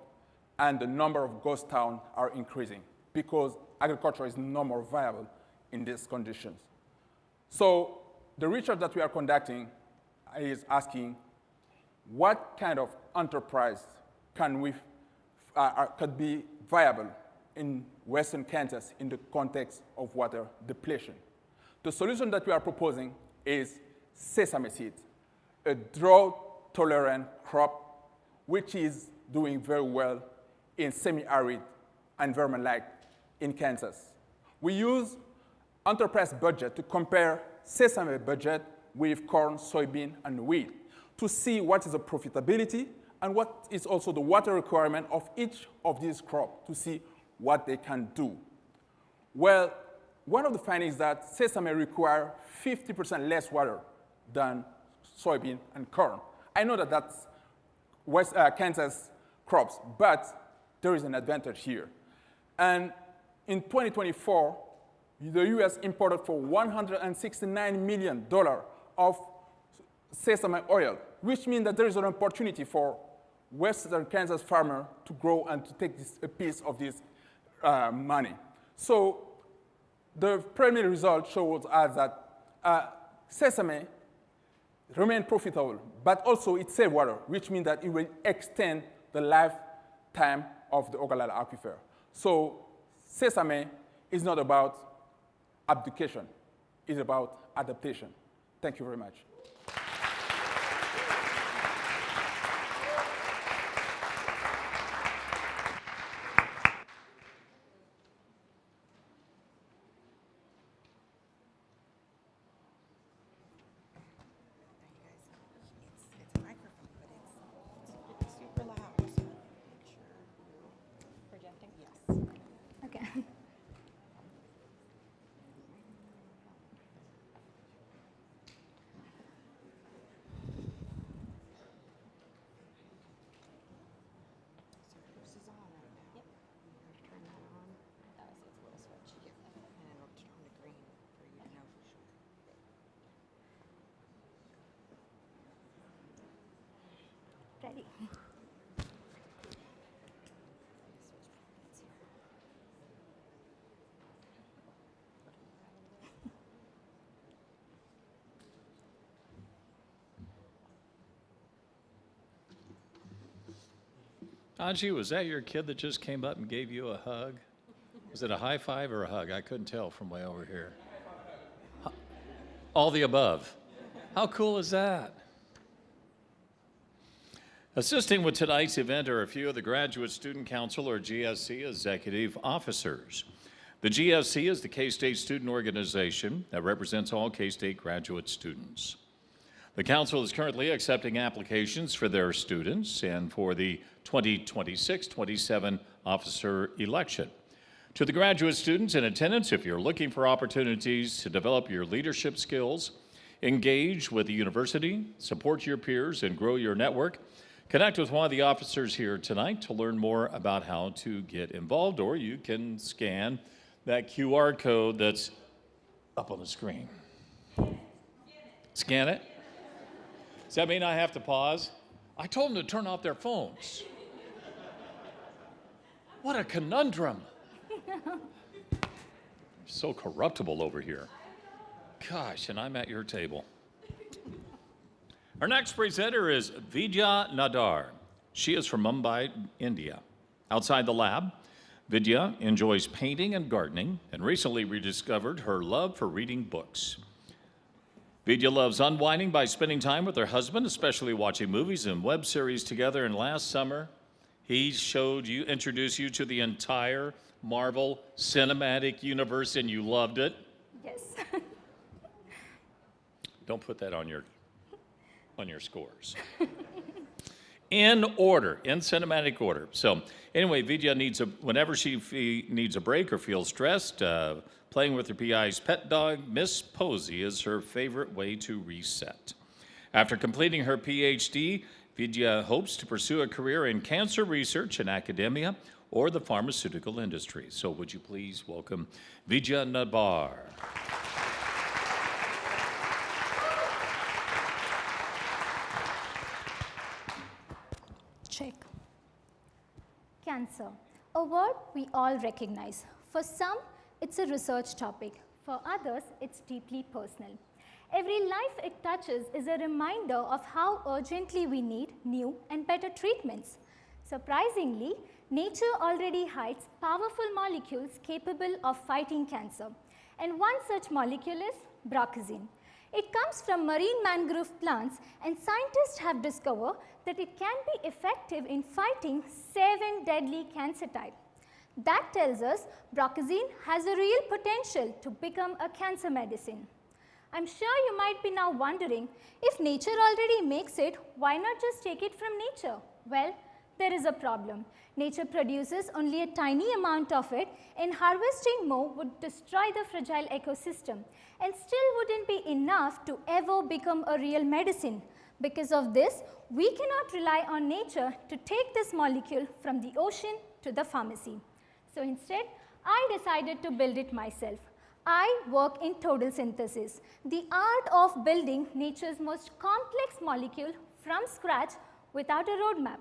and the number of ghost towns are increasing because agriculture is no more viable in these conditions. So the research that we are conducting is asking what kind of enterprise could be viable in Western Kansas in the context of water depletion. The solution that we are proposing is sesame seeds, a drought-tolerant crop which is doing very well in semi-arid environment like in Kansas. We use enterprise budget to compare sesame budget with corn, soybean, and wheat to see what is the profitability and what is also the water requirement of each of these crops to see what they can do. Well, one of the findings is that sesame require 50% less water than soybean and corn. I know that that's Kansas crops, but there is an advantage here. And in 2024, the US imported for $169 million of sesame oil, which means that there is an opportunity for Western Kansas farmer to grow and to take a piece of this money. So the preliminary result shows us that sesame remain profitable, but also it saves water, which means that it will extend the lifetime of the Ogallala Aquifer. So sesame is not about abdication, it's about adaptation. Thank you very much.
ready.
Anji, was that your kid that just came up and gave you a hug? Was it a high five or a hug? I couldn't tell from way over here. All the above. How cool is that? Assisting with tonight's event are a few of the Graduate Student Council, or GSC, executive officers. The GSC is the K-State student organization that represents all K-State graduate students. The council is currently accepting applications for their students and for the 2026-27 officer election. To the graduate students in attendance, if you're looking for opportunities to develop your leadership skills, engage with the university, support your peers, and grow your network, connect with one of the officers here tonight to learn more about how to get involved, or you can scan that QR code that's up on the screen. Scan it. Does that mean I have to pause? I told them to turn off their phones. What a conundrum. So corruptible over here. Gosh, and I'm at your table. Our next presenter is Vidya Nadar. She is from Mumbai, India. Outside the lab, Vidya enjoys painting and gardening and recently rediscovered her love for reading books. Vidya loves unwinding by spending time with her husband, especially watching movies and web series together. And last summer, he introduced you to the entire Marvel Cinematic Universe, and you loved it.
Yes.
Don't put that on your scores. In order, in cinematic order. So anyway, Vidya whenever she needs a break or feels stressed, playing with her PI's pet dog, Miss Posey, is her favorite way to reset. After completing her PhD, Vidya hopes to pursue a career in cancer research in academia or the pharmaceutical industry. So would you please welcome Vidya Nadar.
Check. Cancer, a word we all recognize. For some, it's a research topic. For others, it's deeply personal. Every life it touches is a reminder of how urgently we need new and better treatments. Surprisingly, nature already hides powerful molecules capable of fighting cancer. And one such molecule is brocazine. It comes from marine mangrove plants, and scientists have discovered that it can be effective in fighting 7 deadly cancer types. That tells us brocazine has a real potential to become a cancer medicine. I'm sure you might be now wondering, if nature already makes it, why not just take it from nature? Well, there is a problem. Nature produces only a tiny amount of it, and harvesting more would destroy the fragile ecosystem and still wouldn't be enough to ever become a real medicine. Because of this, we cannot rely on nature to take this molecule from the ocean to the pharmacy. So instead, I decided to build it myself. I work in total synthesis, the art of building nature's most complex molecule from scratch without a roadmap.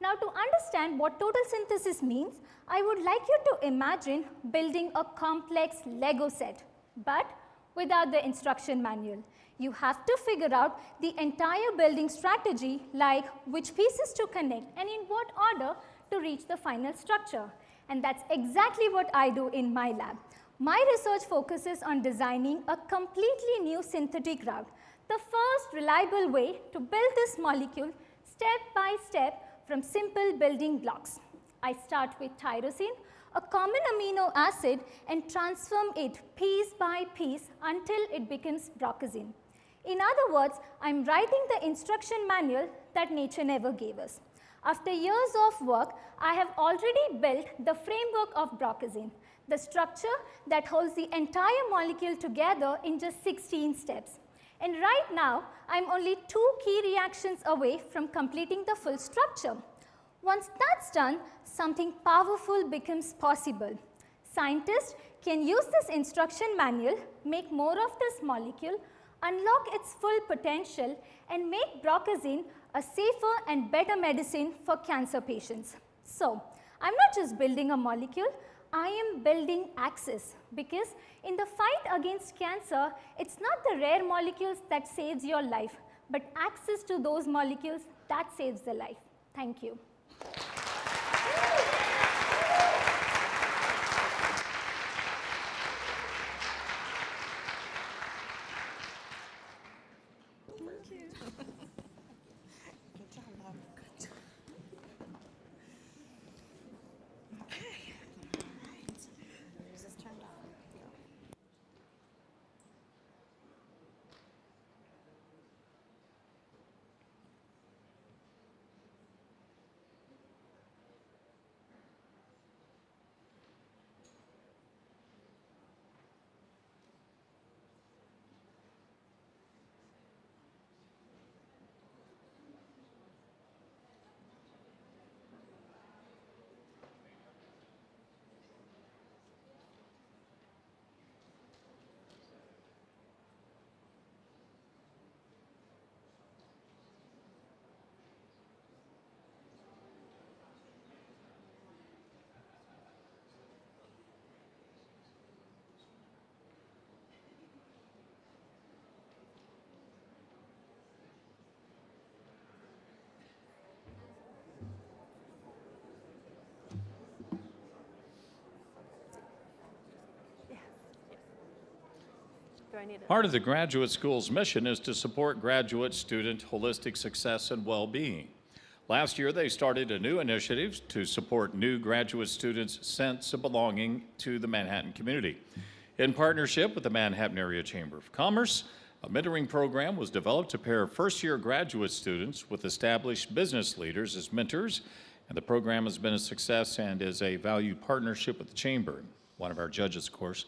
Now, to understand what total synthesis means, I would like you to imagine building a complex Lego set, but without the instruction manual. You have to figure out the entire building strategy, like which pieces to connect and in what order to reach the final structure. And that's exactly what I do in my lab. My research focuses on designing a completely new synthetic route, the first reliable way to build this molecule step by step from simple building blocks. I start with tyrosine, a common amino acid, and transform it piece by piece until it becomes brocazine. In other words, I'm writing the instruction manual that nature never gave us. After years of work, I have already built the framework of brocazine, the structure that holds the entire molecule together in just 16 steps. And right now, I'm only 2 key reactions away from completing the full structure. Once that's done, something powerful becomes possible. Scientists can use this instruction manual, make more of this molecule, unlock its full potential, and make brocazine
a safer and better medicine for cancer patients. So, I'm not just building a molecule, I am building access, because in the fight against cancer, it's not the rare molecules that saves your life, but access to those molecules that saves the life. Thank you.
Part of the graduate school's mission is to support graduate student holistic success and well-being. Last year, they started a new initiative to support new graduate students' sense of belonging to the Manhattan community. In partnership with the Manhattan Area Chamber of Commerce, a mentoring program was developed to pair first-year graduate students with established business leaders as mentors, and the program has been a success and is a valued partnership with the Chamber. One of our judges, of course,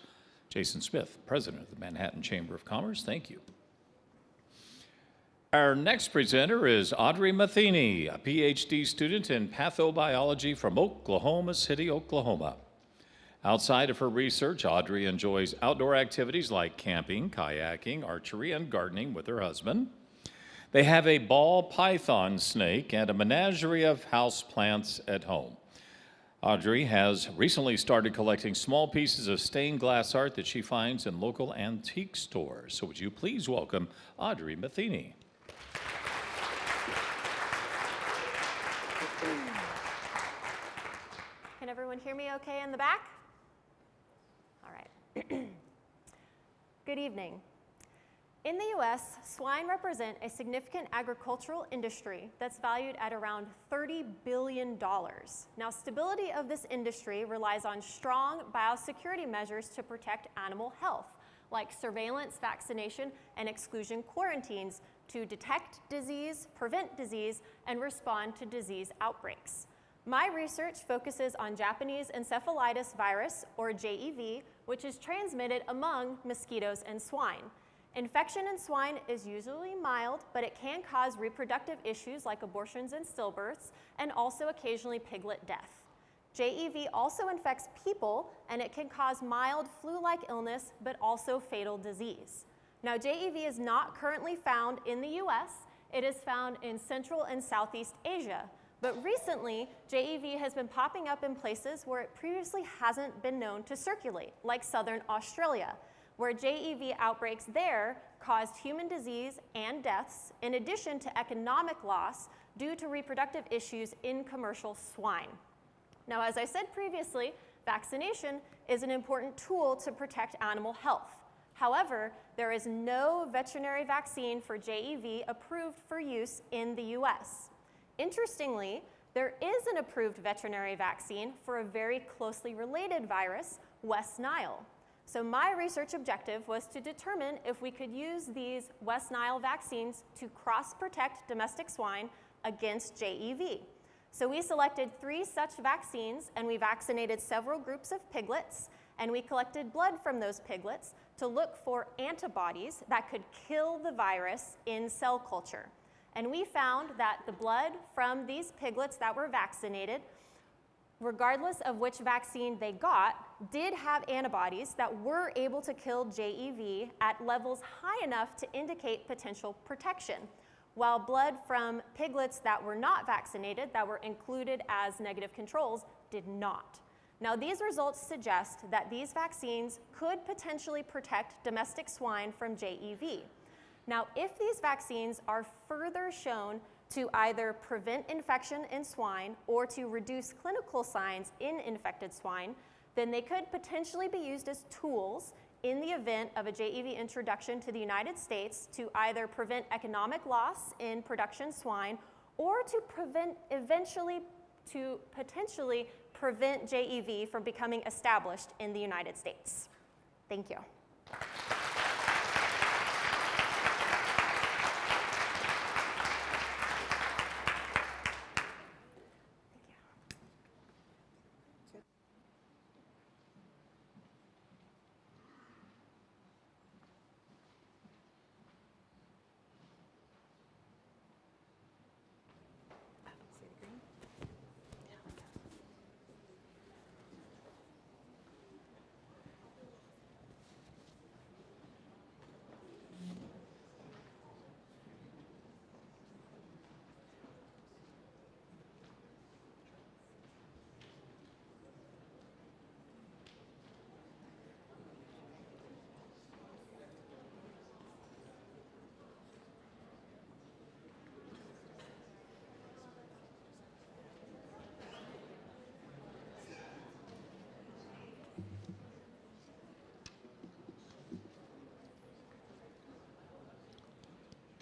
Jason Smith, president of the Manhattan Chamber of Commerce. Thank you. Our next presenter is Audrey Matheny, a PhD student in pathobiology from Oklahoma City, Oklahoma. Outside of her research, Audrey enjoys outdoor activities like camping, kayaking, archery, and gardening with her husband. They have a ball python snake and a menagerie of house plants at home. Audrey has recently started collecting small pieces of stained glass art that she finds in local antique stores. So would you please welcome Audrey Matheny.
Can everyone hear me okay in the back? All right. Good evening. In the US, swine represent a significant agricultural industry that's valued at around $30 billion. Now, stability of this industry relies on strong biosecurity measures to protect animal health, like surveillance, vaccination, and exclusion quarantines to detect disease, prevent disease, and respond to disease outbreaks. My research focuses on Japanese encephalitis virus, or JEV, which is transmitted among mosquitoes and swine. Infection in swine is usually mild, but it can cause reproductive issues like abortions and stillbirths, and also occasionally piglet death. JEV also infects people, and it can cause mild flu-like illness, but also fatal disease. Now, JEV is not currently found in the US. It is found in Central and Southeast Asia. But recently, JEV has been popping up in places where it previously hasn't been known to circulate, like Southern Australia, where JEV outbreaks there caused human disease and deaths, in addition to economic loss due to reproductive issues in commercial swine. Now, as I said previously, vaccination is an important tool to protect animal health. However, there is no veterinary vaccine for JEV approved for use in the US. Interestingly, there is an approved veterinary vaccine for a very closely related virus, West Nile. So my research objective was to determine if we could use these West Nile vaccines to cross-protect domestic swine against JEV. So we selected 3 such vaccines, and we vaccinated several groups of piglets, and we collected blood from those piglets to look for antibodies that could kill the virus in cell culture. And we found that the blood from these piglets that were vaccinated, regardless of which vaccine they got, did have antibodies that were able to kill JEV at levels high enough to indicate potential protection. while blood from piglets that were not vaccinated, that were included as negative controls, did not. Now, these results suggest that these vaccines could potentially protect domestic swine from JEV. Now, if these vaccines are further shown to either prevent infection in swine or to reduce clinical signs in infected swine, then they could potentially be used as tools in the event of a JEV introduction to the United States to either prevent economic loss in production swine or to potentially prevent JEV from becoming established in the United States. Thank you.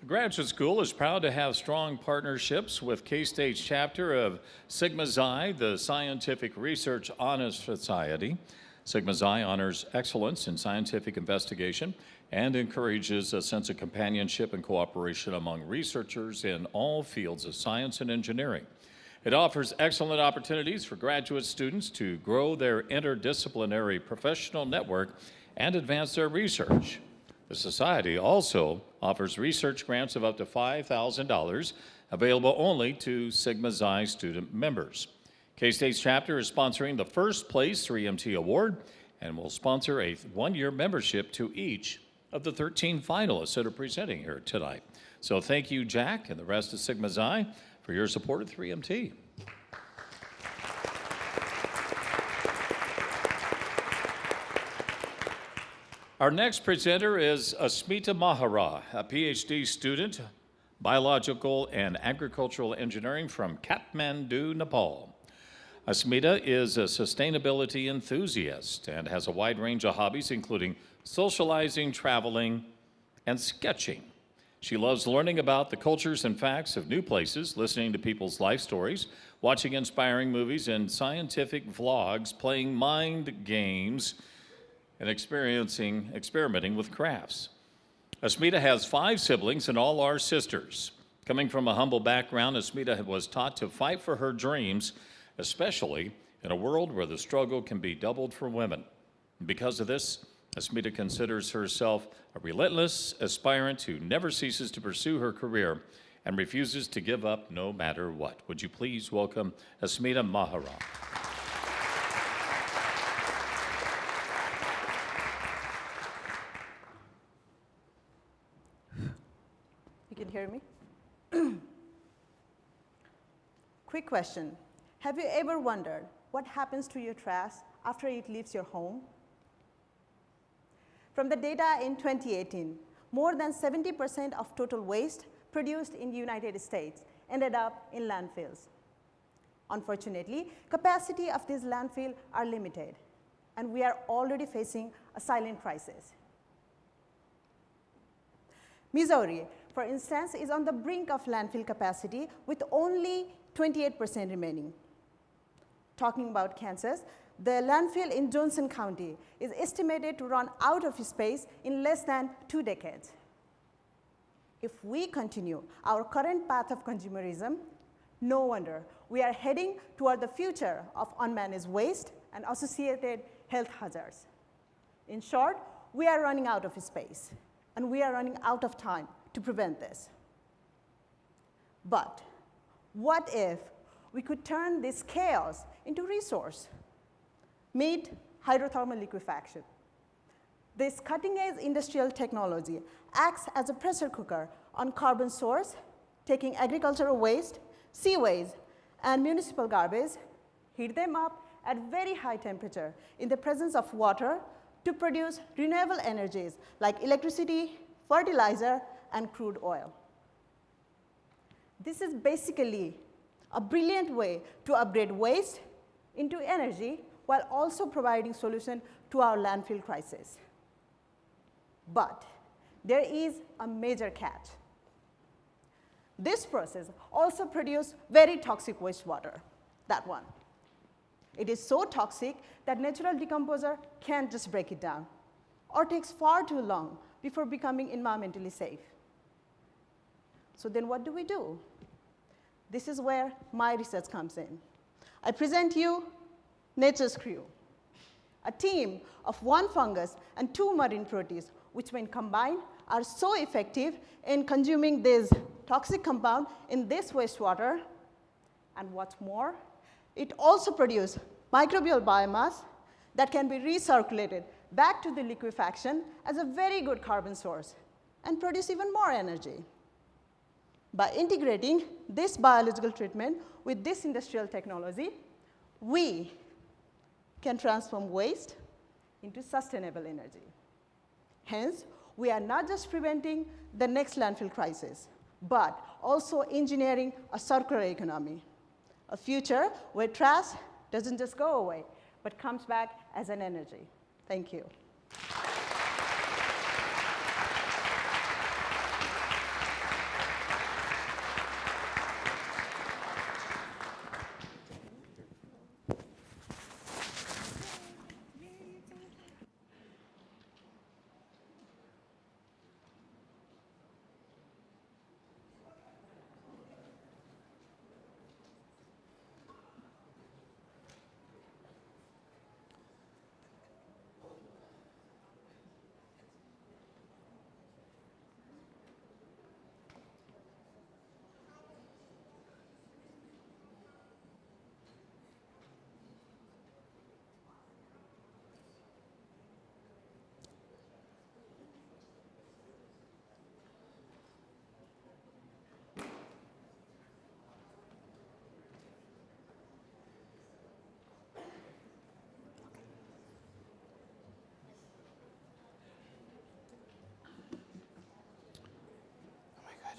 The Graduate School is proud to have strong partnerships with K-State's chapter of Sigma Xi, the Scientific Research Honor Society. Sigma Xi honors excellence in scientific investigation and encourages a sense of companionship and cooperation among researchers in all fields of science and engineering. It offers excellent opportunities for graduate students to grow their interdisciplinary professional network and advance their research. The Society also offers research grants of up to $5,000, available only to Sigma Xi student members. K-State's chapter is sponsoring the first place 3MT award and will sponsor a one-year membership to each of the 13 finalists that are presenting here tonight. So thank you, Jack, and the rest of Sigma Xi for your support of 3MT. Our next presenter is Asmita Mahara, a PhD student, biological and agricultural engineering from Kathmandu, Nepal. Asmita is a sustainability enthusiast and has a wide range of hobbies, including socializing, traveling, and sketching. She loves learning about the cultures and facts of new places, listening to people's life stories, watching inspiring movies and scientific vlogs, playing mind games, and experimenting with crafts. Asmita has 5 siblings and all are sisters. Coming from a humble background, Asmita was taught to fight for her dreams, especially in a world where the struggle can be doubled for women. Because of this, Asmita considers herself a relentless aspirant who never ceases to pursue her career and refuses to give up no matter what. Would you please welcome Asmita Mahara.
You can hear me? Quick question. Have you ever wondered what happens to your trash after it leaves your home? From the data in 2018, more than 70% of total waste produced in the United States ended up in landfills. Unfortunately, capacity of these landfills are limited, and we are already facing a silent crisis. Missouri, for instance, is on the brink of landfill capacity with only 28% remaining. Talking about Kansas, the landfill in Johnson County is estimated to run out of space in less than 2 decades. If we continue our current path of consumerism, no wonder we are heading toward the future of unmanaged waste and associated health hazards. In short, we are running out of space, and we are running out of time to prevent this. But what if we could turn this chaos into resource? Meet hydrothermal liquefaction. This cutting-edge industrial technology acts as a pressure cooker on carbon source taking agricultural waste, seaways, and municipal garbage, heat them up at very high temperature in the presence of water to produce renewable energies like electricity, fertilizer, and crude oil. This is basically a brilliant way to upgrade waste into energy while also providing solution to our landfill crisis. But there is a major catch. This process also produces very toxic wastewater, that one. It is so toxic that natural decomposer can't just break it down, or takes far too long before becoming environmentally safe. So then what do? This is where my research comes in. I present you Nature's Crew, a team of 1 fungus and 2 marine proteins, which when combined are so effective in consuming this toxic compound in this wastewater. And what's more, it also produces microbial biomass that can be recirculated back to the liquefaction as a very good carbon source and produce even more energy. By integrating this biological treatment with this industrial technology, we can transform waste into sustainable energy. Hence, we are not just preventing the next landfill crisis, but also engineering a circular economy, a future where trash doesn't just go away, but comes back as an energy. Thank you.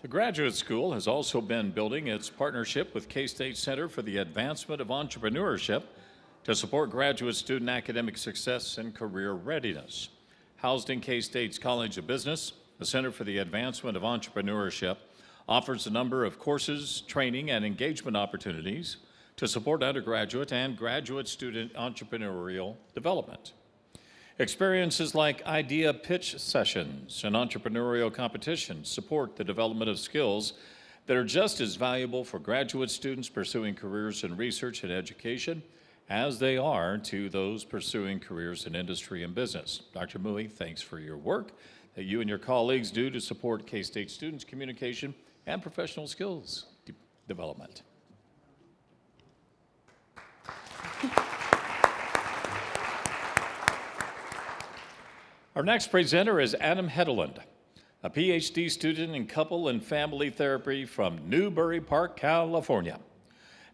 The Graduate School has also been building its partnership with K-State Center for the Advancement of Entrepreneurship to support graduate student academic success and career readiness. Housed in K-State's College of Business, the Center for the Advancement of Entrepreneurship offers a number of courses, training, and engagement opportunities to support undergraduate and graduate student entrepreneurial development. Experiences like idea pitch sessions and entrepreneurial competitions support the development of skills that are just as valuable for graduate students pursuing careers in research and education as they are to those pursuing careers in industry and business. Dr. Mui, thanks for your work that you and your colleagues do to support K-State students' communication and professional skills development. Our next presenter is Adam Hedeland, a PhD student in couple and family therapy from Newbury Park, California.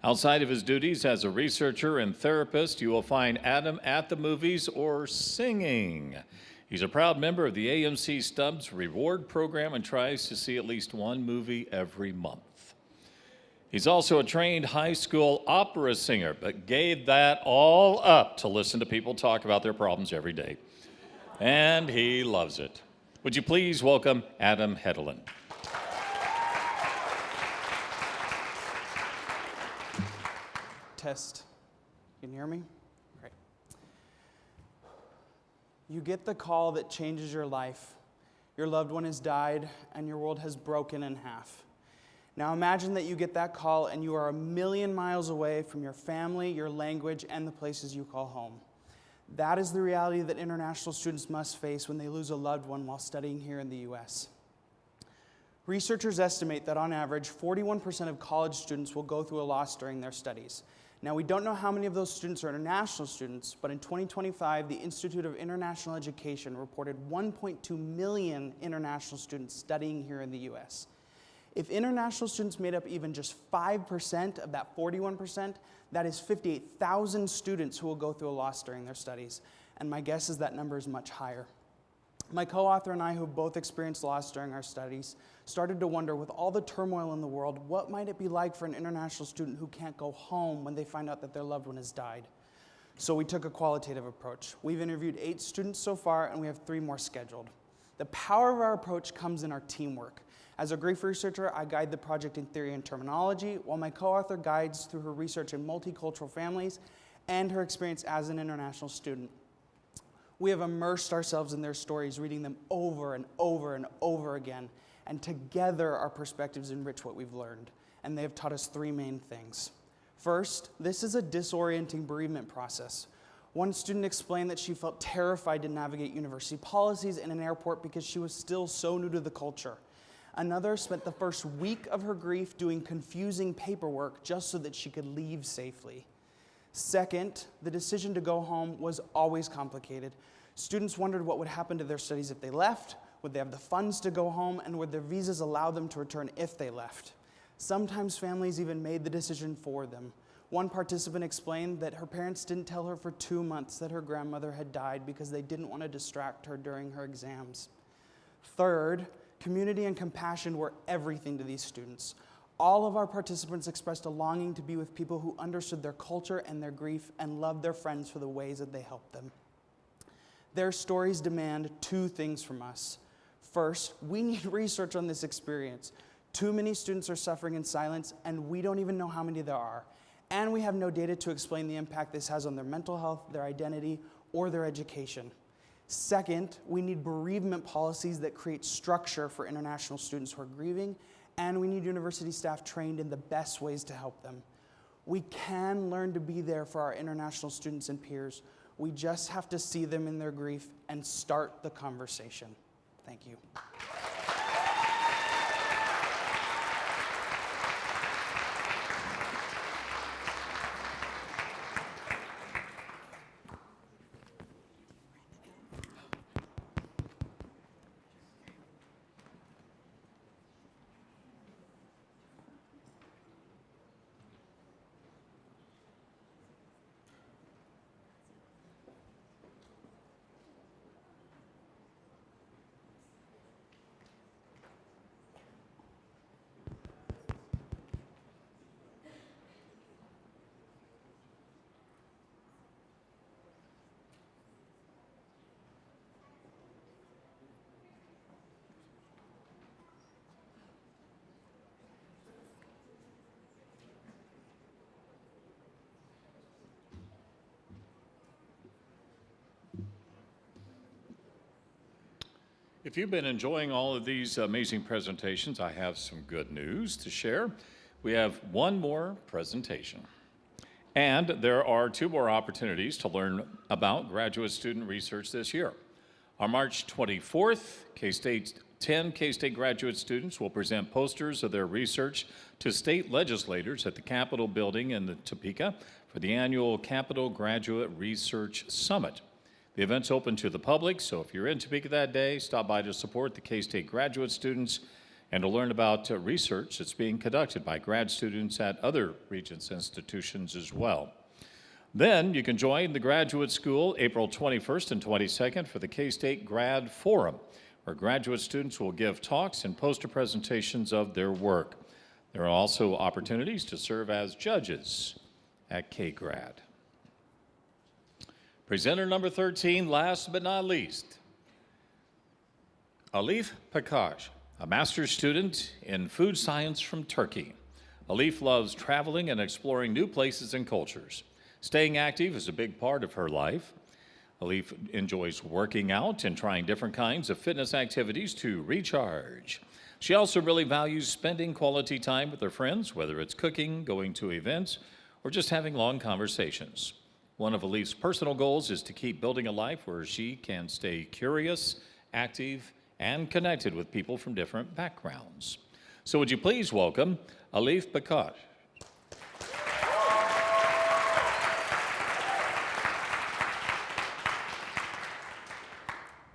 Outside of his duties as a researcher and therapist, you will find Adam at the movies or singing. He's a proud member of the AMC Stubbs Reward Program and tries to see at least 1 movie every month. He's also a trained high school opera singer, but gave that all up to listen to people talk about their problems every day. And he loves it. Would you please welcome Adam Hedeland?
Test. Can you hear me? Great. You get the call that changes your life. Your loved one has died and your world has broken in half. Now imagine that you get that call and you are 1,000,000 miles away from your family, your language, and the places you call home. That is the reality that international students must face when they lose a loved one while studying here in the US. Researchers estimate that on average, 41% of college students will go through a loss during their studies. Now, we don't know how many of those students are international students, but in 2025, the Institute of International Education reported 1.2 million international students studying here in the US. If international students made up even just 5% of that 41%, that is 58,000 students who will go through a loss during their studies. And my guess is that number is much higher. My co-author and I, who both experienced loss during our studies, started to wonder, with all the turmoil in the world, what might it be like for an international student who can't go home when they find out that their loved one has died? So we took a qualitative approach. We've interviewed 8 students so far, and we have 3 more scheduled. The power of our approach comes in our teamwork. As a grief researcher, I guide the project in theory and terminology, while my co-author guides through her research in multicultural families and her experience as an international student. We have immersed ourselves in their stories, reading them over and over and over again, and together our perspectives enrich what we've learned, and they have taught us 3 main things. First, this is a disorienting bereavement process. One student explained that she felt terrified to navigate university policies in an airport because she was still so new to the culture. Another spent the first week of her grief doing confusing paperwork just so that she could leave safely. Second, the decision to go home was always complicated. Students wondered what would happen to their studies if they left, would they have the funds to go home, and would their visas allow them to return if they left. Sometimes families even made the decision for them. One participant explained that her parents didn't tell her for 2 months that her grandmother had died because they didn't want to distract her during her exams. Third, community and compassion were everything to these students. All of our participants expressed a longing to be with people who understood their culture and their grief and loved their friends for the ways that they helped them. Their stories demand 2 things from us. First, we need research on this experience. Too many students are suffering in silence, and we don't even know how many there are. And we have no data to explain the impact this has on their mental health, their identity, or their education. Second, we need bereavement policies that create structure for international students who are grieving, and we need university staff trained in the best ways to help them. We can learn to be there for our international students and peers. We just have to see them in their grief and start the conversation. Thank you.
If you've been enjoying all of these amazing presentations, I have some good news to share. We have one more presentation. And there are 2 more opportunities to learn about graduate student research this year. On March 24th, 10 K-State graduate students will present posters of their research to state legislators at the Capitol building in the Topeka for the annual Capitol Graduate Research Summit. The event's open to the public, so if you're in Topeka that day, stop by to support the K-State graduate students and to learn about research that's being conducted by grad students at other Regents institutions as well. Then you can join the graduate school April 21st and 22nd for the K-State Grad Forum, where graduate students will give talks and poster presentations of their work. There are also opportunities to serve as judges at K-Grad. Presenter number 13, last but not least, Alif Pakash, a master's student in food science from Turkey. Alif loves traveling and exploring new places and cultures. Staying active is a big part of her life. Alif enjoys working out and trying different kinds of fitness activities to recharge. She also really values spending quality time with her friends, whether it's cooking, going to events, or just having long conversations. One of Alif's personal goals is to keep building a life where she can stay curious, active, and connected with people from different backgrounds. So would you please welcome Alif Pakash.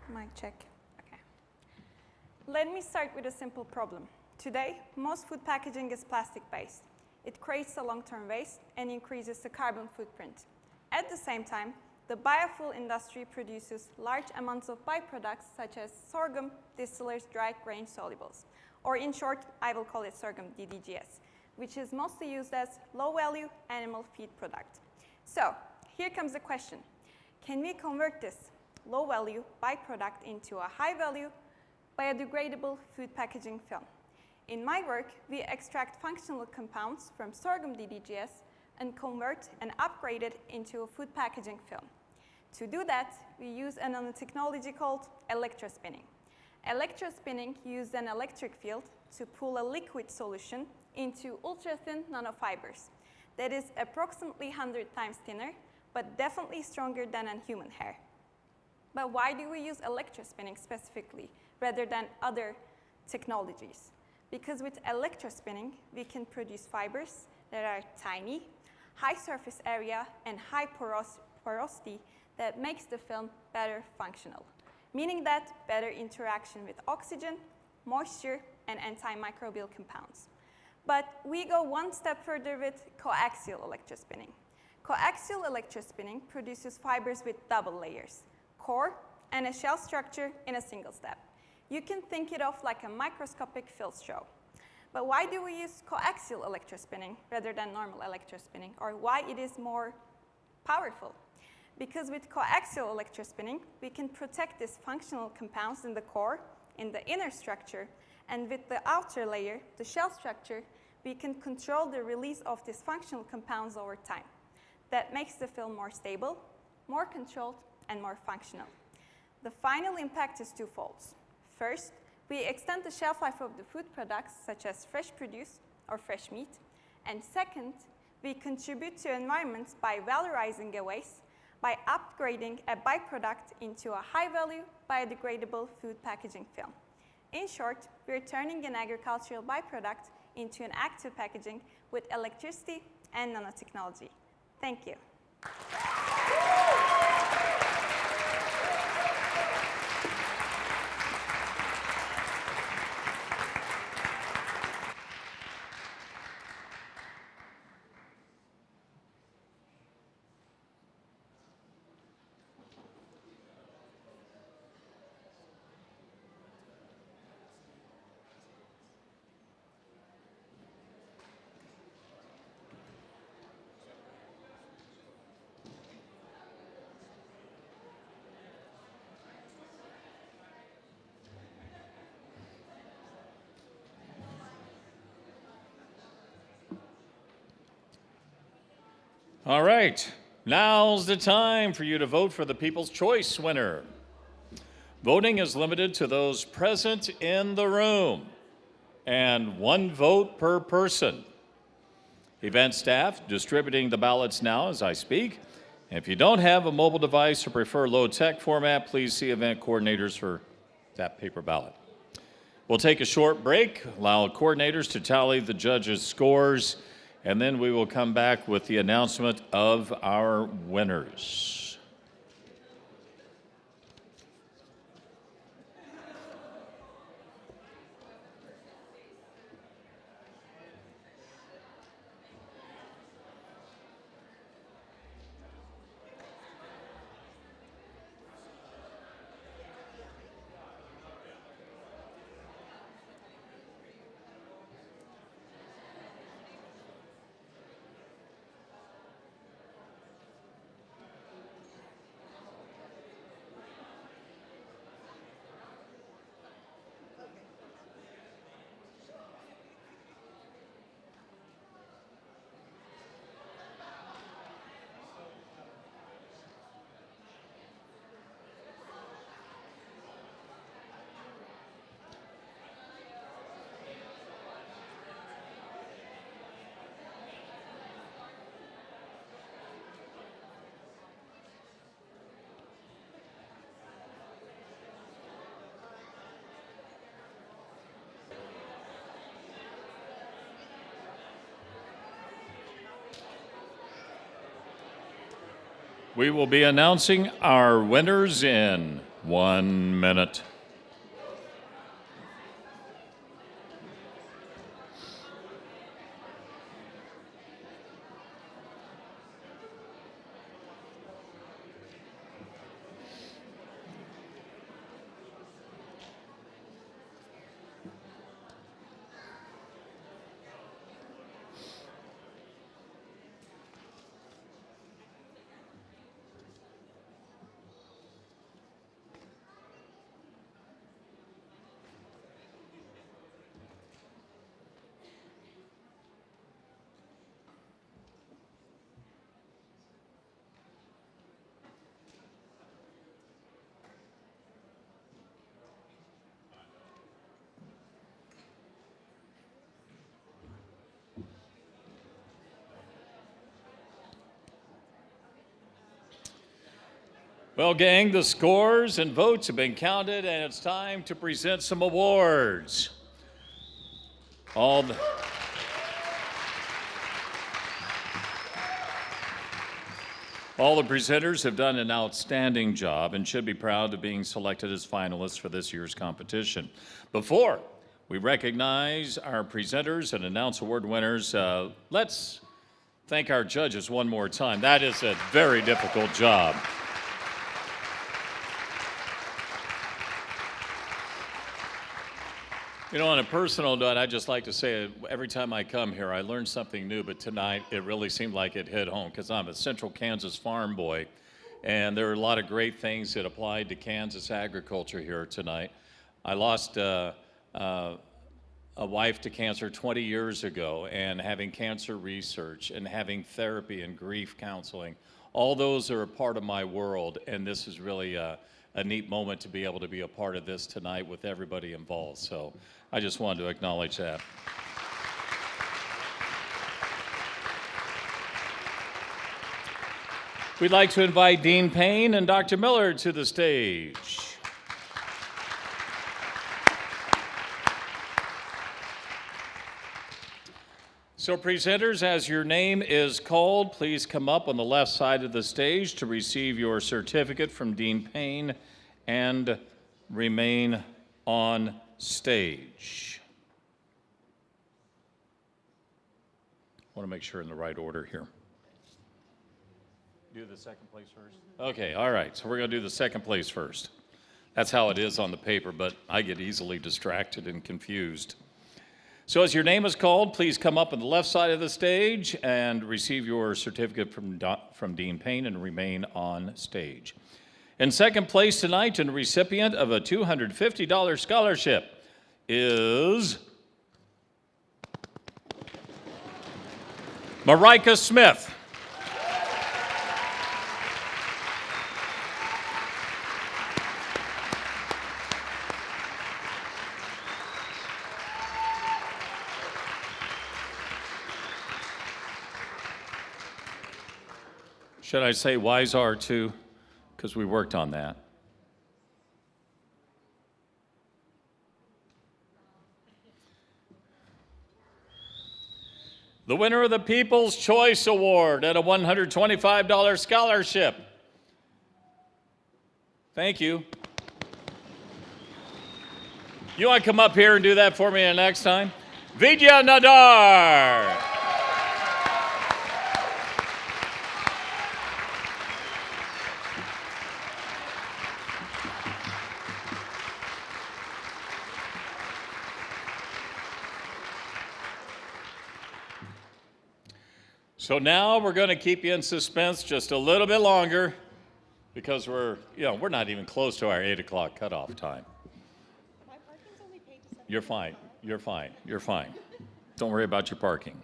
Mic check. Okay. Let me start with a simple problem. Today, most food packaging is plastic-based. It creates a long-term waste and increases the carbon footprint. At the same time, the biofuel industry produces large amounts of byproducts such as sorghum distillers dry grain solubles, or in short, I will call it sorghum DDGS, which is mostly used as low-value animal feed product. So here comes the question. Can we convert this low-value byproduct into a high-value biodegradable food packaging film? In my work, we extract functional compounds from sorghum DDGS and convert and upgrade it into a food packaging film. To do that, we use a nanotechnology called electrospinning. Electrospinning uses an electric field to pull a liquid solution into ultra-thin nanofibers. That is approximately 100 times thinner, but definitely stronger than a human hair. But why do we use electrospinning specifically rather than other technologies? Because with electrospinning, we can produce fibers that are tiny, high surface area, and high porosity that makes the film better functional, meaning that better interaction with oxygen, moisture, and antimicrobial compounds. But we go one step further with coaxial electrospinning. Coaxial electrospinning produces fibers with double layers, core and a shell structure in a single step. You can think it of like a microscopic field straw. But why do we use coaxial electrospinning rather than normal electrospinning, or why it is more powerful? Because with coaxial electrospinning, we can protect these functional compounds in the core, in the inner structure, and with the outer layer, the shell structure, we can control the release of these functional compounds over time. That makes the film more stable, more controlled, and more functional. The final impact is twofold. First, we extend the shelf life of the food products, such as fresh produce or fresh meat. And second, we contribute to environments by valorizing a waste, by upgrading a byproduct into a high-value, biodegradable food packaging film. In short, we're turning an agricultural byproduct into an active packaging with electricity and nanotechnology. Thank you.
All right, now's the time for you to vote for the People's Choice winner. Voting is limited to those present in the room, and one vote per person. Event staff distributing the ballots now as I speak. If you don't have a mobile device or prefer low-tech format, please see event coordinators for that paper ballot. We'll take a short break, allow coordinators to tally the judges' scores, and then we will come back with the announcement of our winners. We will be announcing our winners in 1 minute. Well, gang, the scores and votes have been counted, and it's time to present some awards. All the presenters have done an outstanding job and should be proud of being selected as finalists for this year's competition. Before we recognize our presenters and announce award winners, let's thank our judges one more time. That is a very difficult job. You know, on a personal note, I'd just like to say every time I come here, I learn something new, but tonight it really seemed like it hit home because I'm a Central Kansas farm boy, and there are a lot of great things that applied to Kansas agriculture here tonight. I lost a wife to cancer 20 years ago, and having cancer research and having therapy and grief counseling, all those are a part of my world, and this is really a neat moment to be able to be a part of this tonight with everybody involved. So I just wanted to acknowledge that. We'd like to invite Dean Payne and Dr. Miller to the stage. So presenters, as your name is called, please come up on the left side of the stage to receive your certificate from Dean Payne and remain on stage. I want to make sure in the right order here. Do the second place first? Okay, all right, so we're going to do the second place first. That's how it is on the paper, but I get easily distracted and confused. So as your name is called, please come up on the left side of the stage and receive your certificate from Dean Payne and remain on stage. In second place tonight, and recipient of a $250 scholarship is MaRyka Smith. Should I say Azhar too? Because we worked on that. The winner of the People's Choice Award and a $125 scholarship. Thank you. You want to come up here and do that for me the next time? Vidya Nadar. So now we're going to keep you in suspense just a little bit longer because we're not even close to our 8 o'clock cutoff time.
My parking's only paid to
You're fine. You're fine. You're fine. Don't worry about your parking.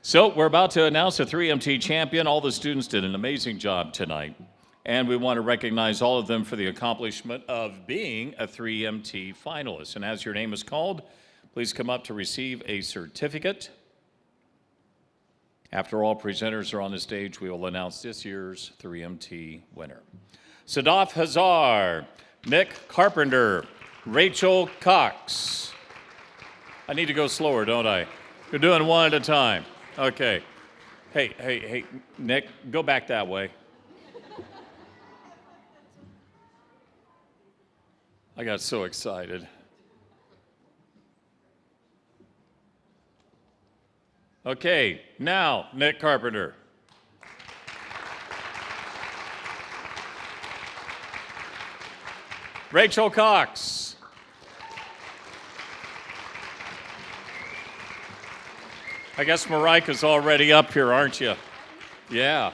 So we're about to announce a 3MT champion. All the students did an amazing job tonight, and we want to recognize all of them for the accomplishment of being a 3MT finalist. And as your name is called, please come up to receive a certificate. After all presenters are on the stage, we will announce this year's 3MT winner. Sadaf, Azhar, Nick Carpenter, Rachael Cox. I need to go slower, don't I? You're doing one at a time. Okay. Hey, Nick, go back that way. I got so excited. Okay, now, Nick Carpenter. Rachael Cox. I guess MaRyka's already up here, aren't you? Yeah.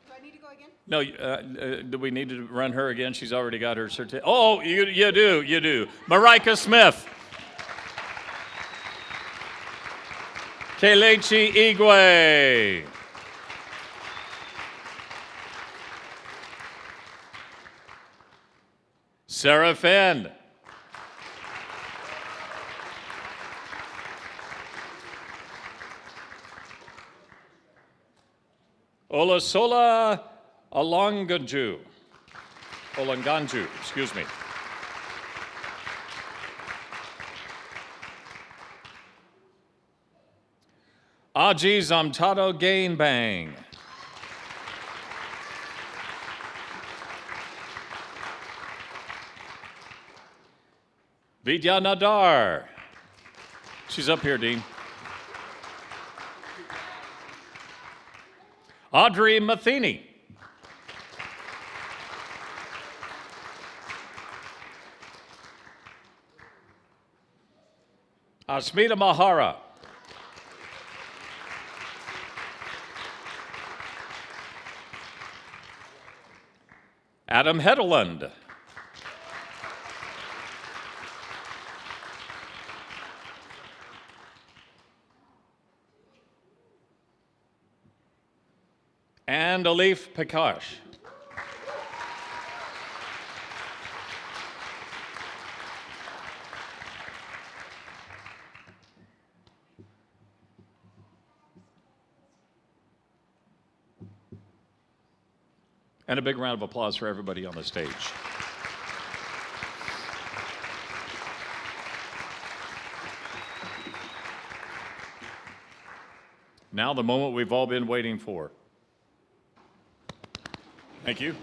Do I need to go again?
No, do we need to run her again? She's already got her certificate. Oh, you do. MaRyka Smith. Kelechi Igwe. Sarah Fenn. Olusola Olanganju, excuse me. Aji Zamtado Gainbang. Vidya Nadar. She's up here, Dean. Audrey Matheny. Asmita Mahara. Adam Hedeland. And Alif Pakash. And a big round of applause for everybody on the stage. Now the moment we've all been waiting for. Thank you.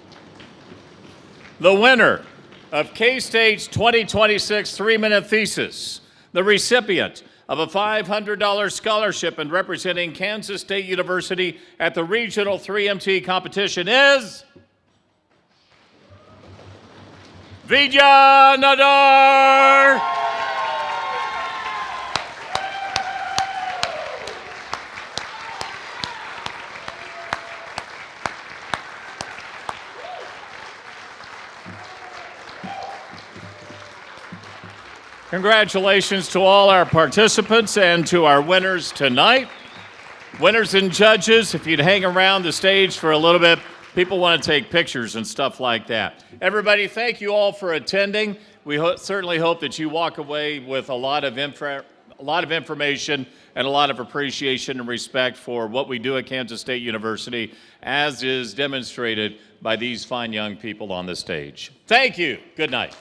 The winner of K-State's 2026 3-Minute Thesis, the recipient of a $500 scholarship and representing Kansas State University at the Regional 3MT competition is Vidya Nadar. Congratulations to all our participants and to our winners tonight. Winners and judges, if you'd hang around the stage for a little bit, people want to take pictures and stuff like that. Everybody, thank you all for attending. We certainly hope that you walk away with a lot of information and a lot of appreciation and respect for what we do at Kansas State University, as is demonstrated by these fine young people on the stage. Thank you. Good night.